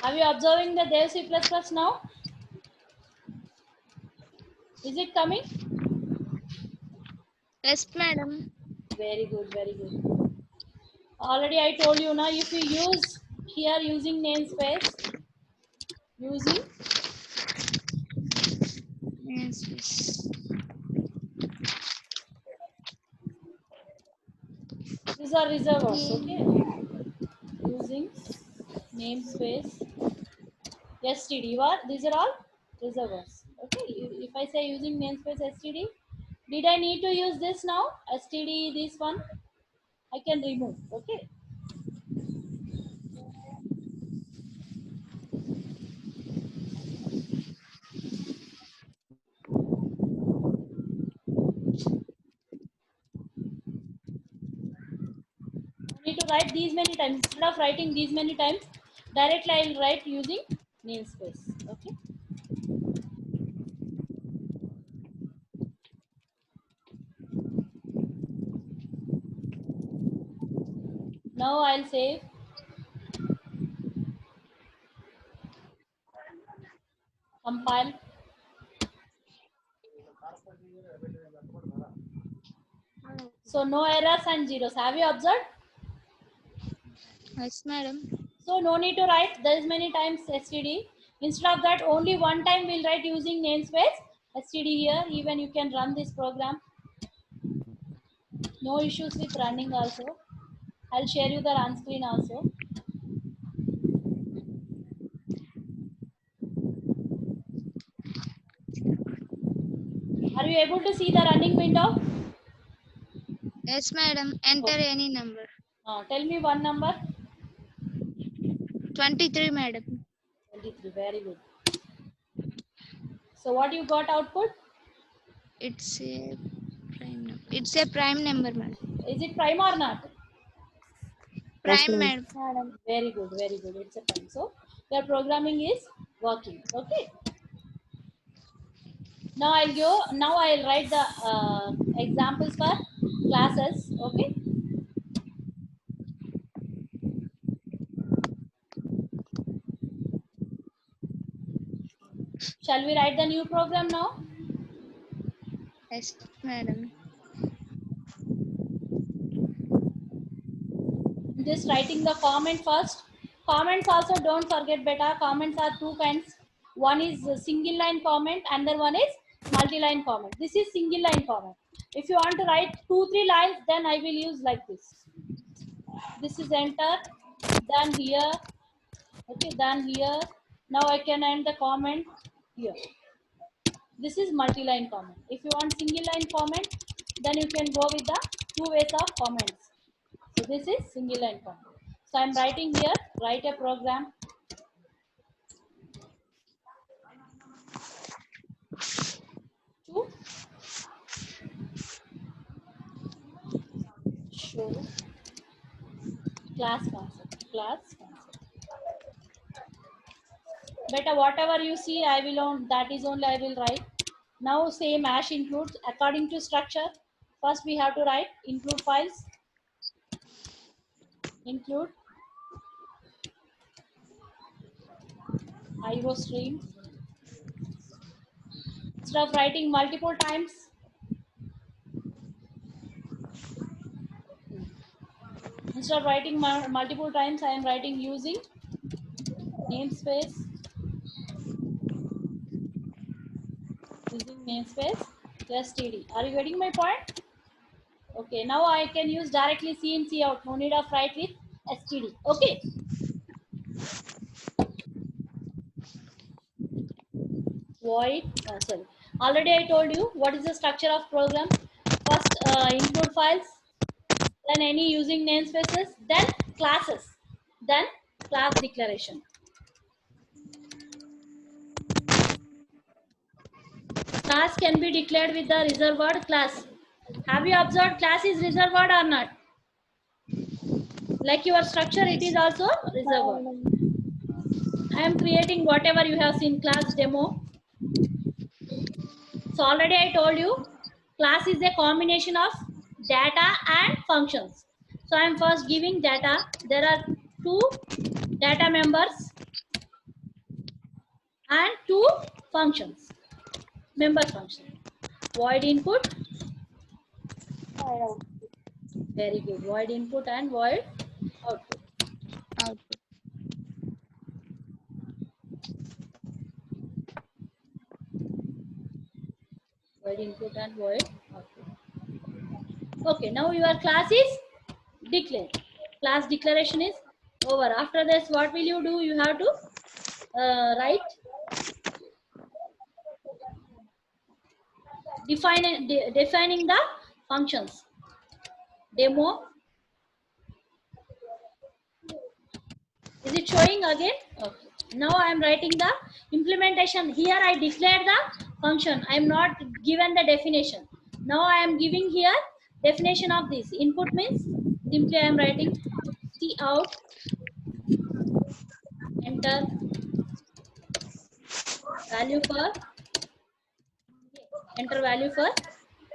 Are you observing the Dev C++ now? Is it coming? Yes, madam. Very good, very good. Already I told you now, if you use here using namespace, using Yes, yes. these are reservoirs, okay? Using namespace std, these are all reservoirs, okay? If I say using namespace std, did I need to use this now? Std, this one, I can remove, okay? You need to write these many times. Instead of writing these many times, directly I will write using namespace, okay? Now I'll save, compile. So no errors and zeros. Have you observed? Yes, madam. So no need to write this many times std. Instead of that, only one time we'll write using namespace std here. Even you can run this program. No issues with running also. I'll share you the run screen also. Are you able to see the running window? Yes, madam. Enter any number. Tell me one number. 23, madam. 23. Very good. So what you got output? It's a prime number. It's a prime number, madam. Is it prime or not? Prime, ma'am. madam. Madam. Very good, very good. It's a prime. So your programming is working. Okay. Now I'll go. Now I'll write the examples for classes. Okay. Shall we write the new program now? Yes, madam. Just writing the comment first. Comments also don't forget beta. Comments are two kinds. One is a single line comment, and then one is multi-line comment. This is single line comment. If you want to write 2-3 lines, then I will use like this. This is enter, then here, okay, then here. Now I can end the comment here. This is multi-line comment. If you want single line comment, then you can go with the two ways of comments. So this is single line comment. So I'm writing here, write a program. To show class concept. Class concept. Better whatever you see, I will on that is only I will write. Now same hash includes according to structure. First we have to write include files. Include IO stream. Instead of writing multiple times, instead of writing multiple times, I am writing using namespace. Using namespace std. Are you getting my point? Okay, now I can use directly C in C out. No need of write with std. Okay. void sorry, already I told you what is the structure of program. First include files, then any using namespaces, then classes, then class declaration. Class can be declared with the reserved word class. Have you observed class is reserved word or not? Like your structure, it is also reserved word. I am creating whatever you have seen class demo. So already I told you class is a combination of data and functions. So I am first giving data. There are two data members and two functions, member function. Void input, very good. Void input and void output. output. Void input and void output. Okay, now your class is declared. Class declaration is over. After this, what will you do? You have to write defining the functions. Demo. Is it showing again? Okay. Now I am writing the implementation. Here I declared the function. I am not given the definition. Now I am giving here definition of this. Input means simply I am writing cout, enter value for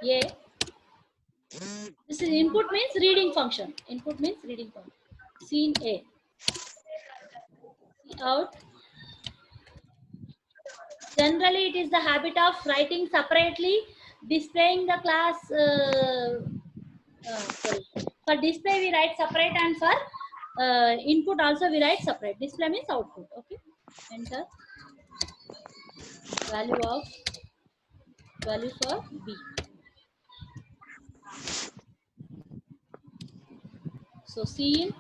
a. This is input means reading function. Input means reading function. Scene A. Cout. Generally, it is the habit of writing separately, displaying the class. Sorry. For display, we write separate, and for input also we write separate. Display means output. Okay. Enter value for B. So scene.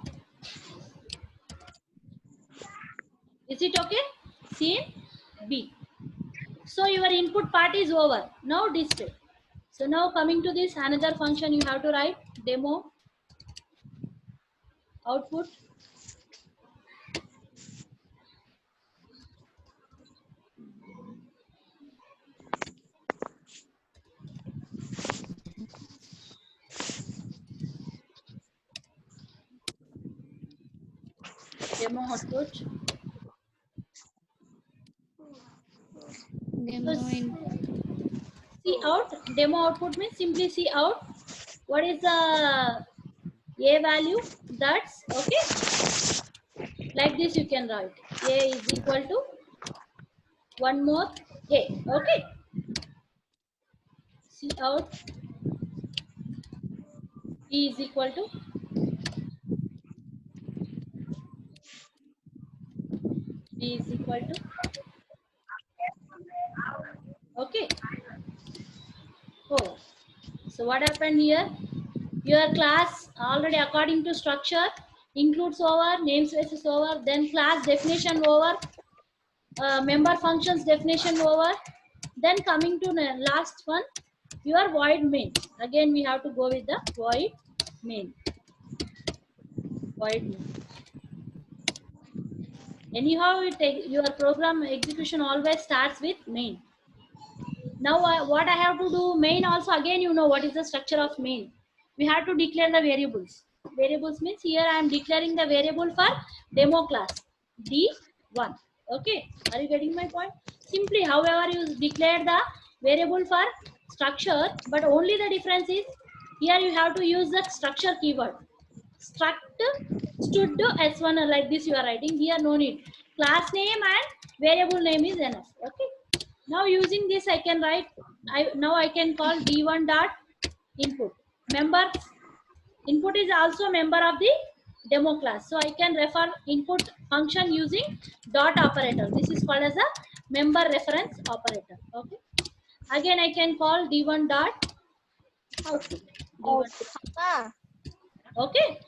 Is it okay? Scene B. So your input part is over. Now display. So now coming to this another function, you have to write demo output. Demo output. Demo So, input. see out. Demo output means simply see out. What is the A value? That's okay. Like this you can write. A is equal to one more A. Okay. See out. B is equal to B is equal to okay. Oh. So what happened here? Your class already according to structure includes over, namespace is over, then class definition over, member functions definition over, then coming to the last one, your void main. Again we have to go with the void main. Void main. Anyhow, your program execution always starts with main. Now what I have to do, main also, again you know what is the structure of main. We have to declare the variables. Variables means here I am declaring the variable for demo class D1. Okay, are you getting my point? Simply, however, you declare the variable for structure, but only the difference is here you have to use the structure keyword. Struct stud s1, like this you are writing. Here no need. Class name and variable name is enough. Okay. Now using this I can write. Now I can call d1 dot input. Member input is also member of the demo class. So I can refer input function using dot operator. This is called as a member reference operator. Okay. Again I can call d1 dot output. D1. Okay.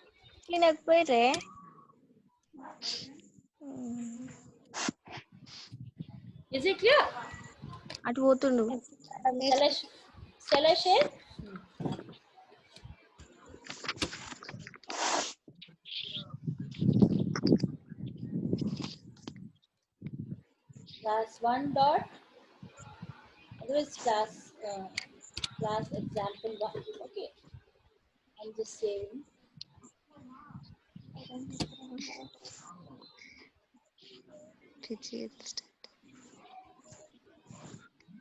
Is it clear? అటు పోతుండు. Shall I share? Class 1 dot. Otherwise class example 1. Okay. I'm just saving.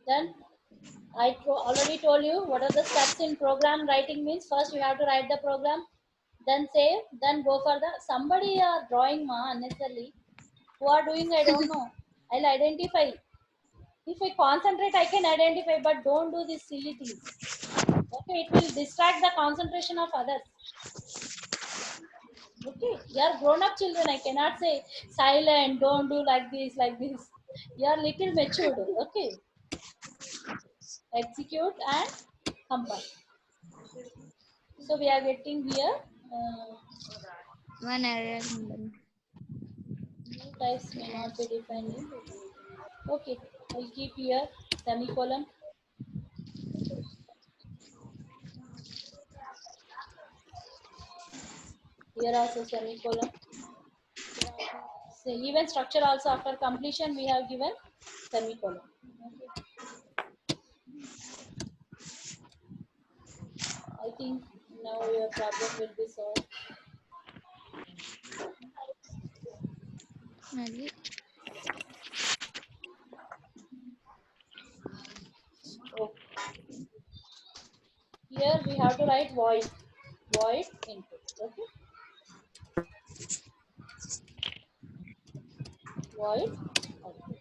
Then already told you what are the steps in program writing means. First you have to write the program, then save, then go for the somebody are drawing unnecessarily. Who are doing I don't know. I'll identify. If I concentrate I can identify, but don't do these silly things. Okay, it will distract the concentration of others. Okay, you are grown up children. I cannot say silent, don't do like this, like this. You are little matured. Okay, execute and combine. So we are getting here. One error. New types may not be defined. Okay, we'll keep here semicolon. Here also semicolon. So even structure also after completion we have given semicolon. Okay. I think now your problem will be solved. Mali. Okay. Here we have to write void input. Okay. Void output.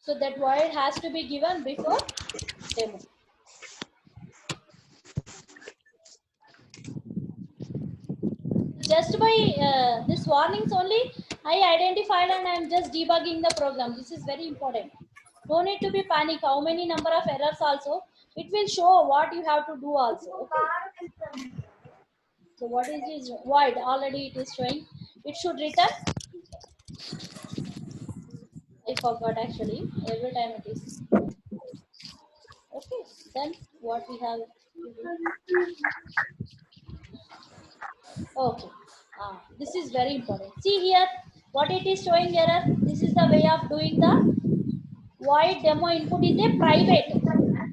So that void has to be given before demo. Just by this warnings only, I identified and I am just debugging the program. This is very important. No need to be panic. How many number of errors also? It will show what you have to do also. Okay. So what is this void? Already it is showing. It should return. I forgot actually. Every time it is. Okay. Then what we have to do? Okay. This is very important. See here, what it is showing error. This is the way of doing the void demo input is a private.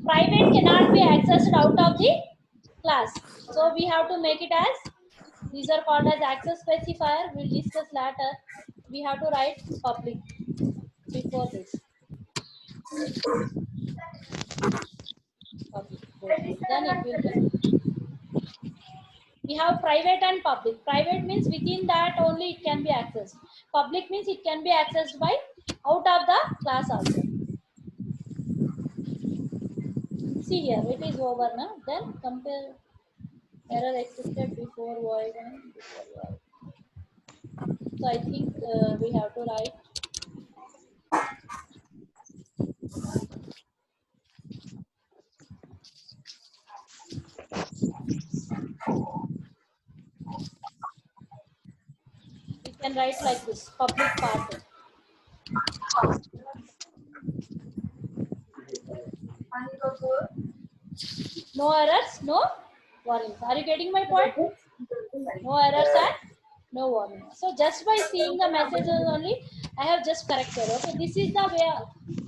Private cannot be accessed out of the class. So we have to make it as, these are called as access specifier. We'll discuss later. We have to write public before this. Public. Then it will be. We have private and public. Private means within that only it can be accessed. Public means it can be accessed by out of the class also. See here, it is over now. Then compare error existed before void and before void. So I think we have to write we can write like this, public part. No errors, no warnings. Are you getting my point? No errors and no warning. So just by seeing the messages only, I have just corrected. Okay, this is the way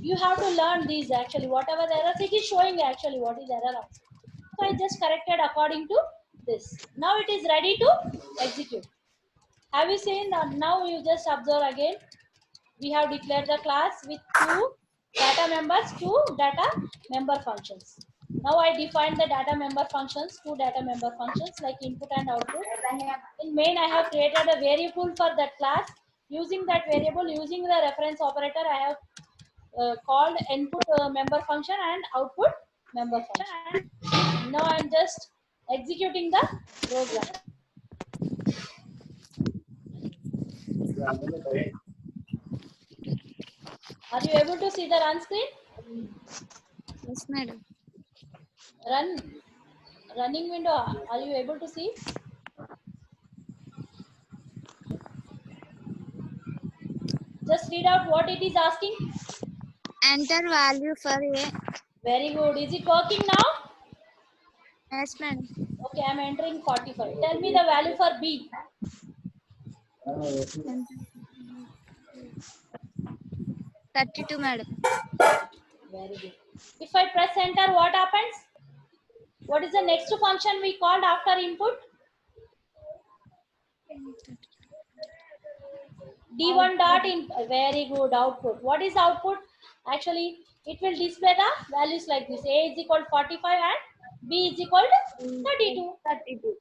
you have to learn these actually. Whatever errors it is showing actually what is error. So I just corrected according to this. Now it is ready to execute. Have you seen that? Now you just observe again. We have declared the class with two data members, two data member functions. Now I defined the data member functions, two data member functions like input and output. In main, I have created a variable for that class. Using that variable, using the reference operator, I have called input member function and output member function. Now I'm just executing the program. Are you able to see the run screen? Yes, madam. Running window, are you able to see? Just read out what it is asking. Enter value for A. Very good. Is it working now? Yes, madam. Okay, I'm entering 45. Tell me the value for B. Enter. 32, madam. Very good. If I press enter, what happens? What is the next function we called after input? D1 dot in. Very good. Output. What is output? Actually, it will display the values like this. A is equal to 45 and B is equal to 32. 32.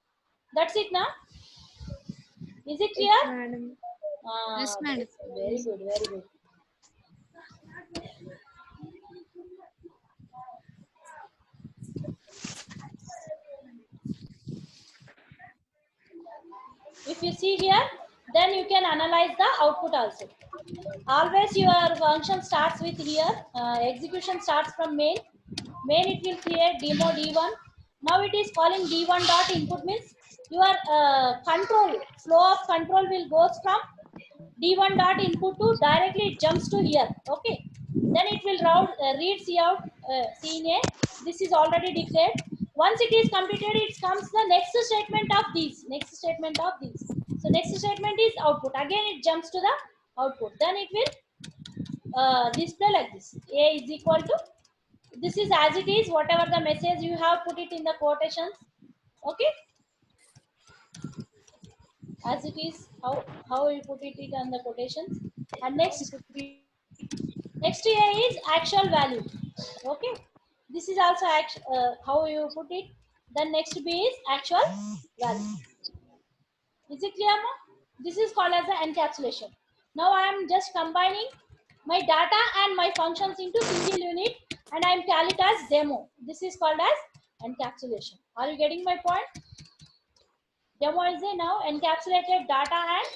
That's it now. Is it clear? Madam. Yes, madam. Very good. Very good. If you see here, then you can analyze the output also. Always your function starts with here. Execution starts from main. Main it will create demo D1. Now it is calling D1 dot input means your control flow of control will goes from D1 dot input to directly it jumps to here. Okay. Then it will read cout scene A. This is already declared. Once it is completed, it comes the next statement of these. Next statement of these. So next statement is output. Again it jumps to the output. Then it will display like this. A is equal to, this is as it is, whatever the message you have put it in the quotations. Okay. As it is, how you put it on the quotations. And next here is actual value. Okay, this is also how you put it. Then next B is actual value. Is it clear now? This is called as the encapsulation. Now I am just combining my data and my functions into single unit, and I am call it as demo. This is called as encapsulation. Are you getting my point? Demo is a now encapsulated data and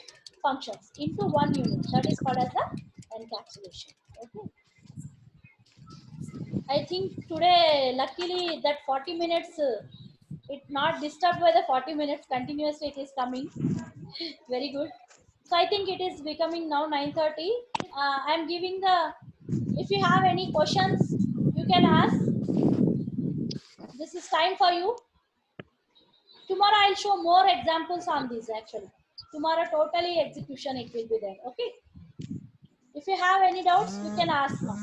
functions into one unit. That is called as the encapsulation. Okay. I think today, luckily, that 40 minutes, it not disturbed by the 40 minutes continuously. It is coming. Very good. So I think it is becoming now 9:30. I'm giving the. If you have any questions, you can ask. This is time for you. Tomorrow I'll show more examples on this. Actually, tomorrow totally execution it will be there. Okay. If you have any doubts, you can ask now.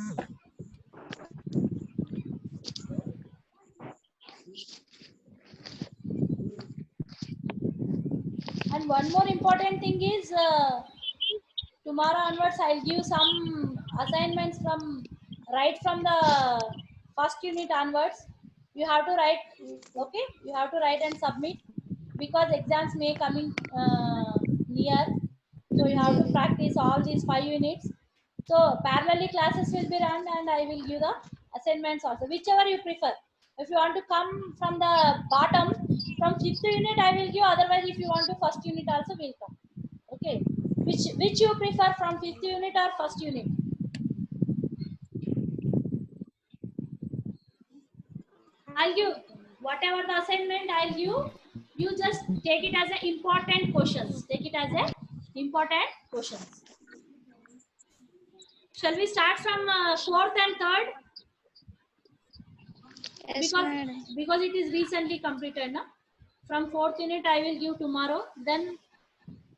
And one more important thing is tomorrow onwards I'll give some assignments from right from the first unit onwards. You have to write, okay? You have to write and submit because exams may coming near. So you have to practice all these 5 units. So parallelly classes will be run and I will give the assignments also, whichever you prefer. If you want to come from the bottom, from 5th unit I will give, otherwise if you want to first unit also will come. Okay. Which you prefer, from 5th unit or first unit? I'll give whatever the assignment I'll give. You just take it as a important questions. Take it as a important questions. Shall we start from 4th and 3rd? Yes, madam. Because it is recently completed now. From 4th unit I will give tomorrow. Then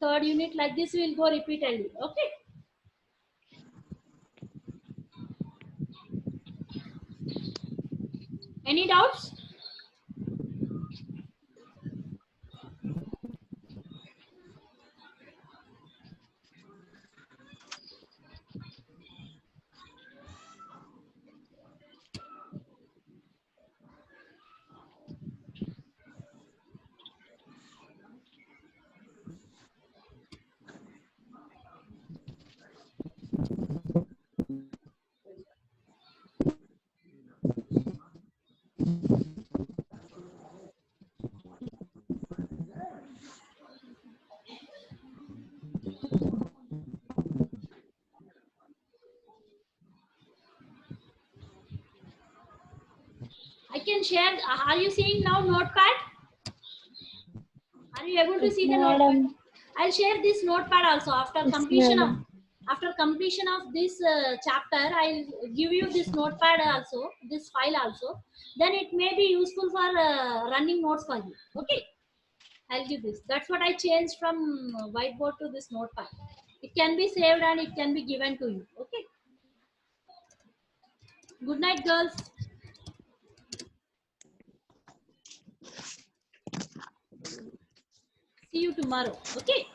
3rd unit, like this will go repeatedly. Okay. Any doubts? can share. Are you seeing now notepad? Are you able to Yes, see the madam. notepad? I'll share this notepad also after Yes, completion of madam. this chapter. I'll give you this notepad also, this file also. Then it may be useful for running notes for you. Okay, I'll give this. That's what I changed from whiteboard to this notepad. It can be saved and it can be given to you. Okay. Good night, girls. See you tomorrow. Okay.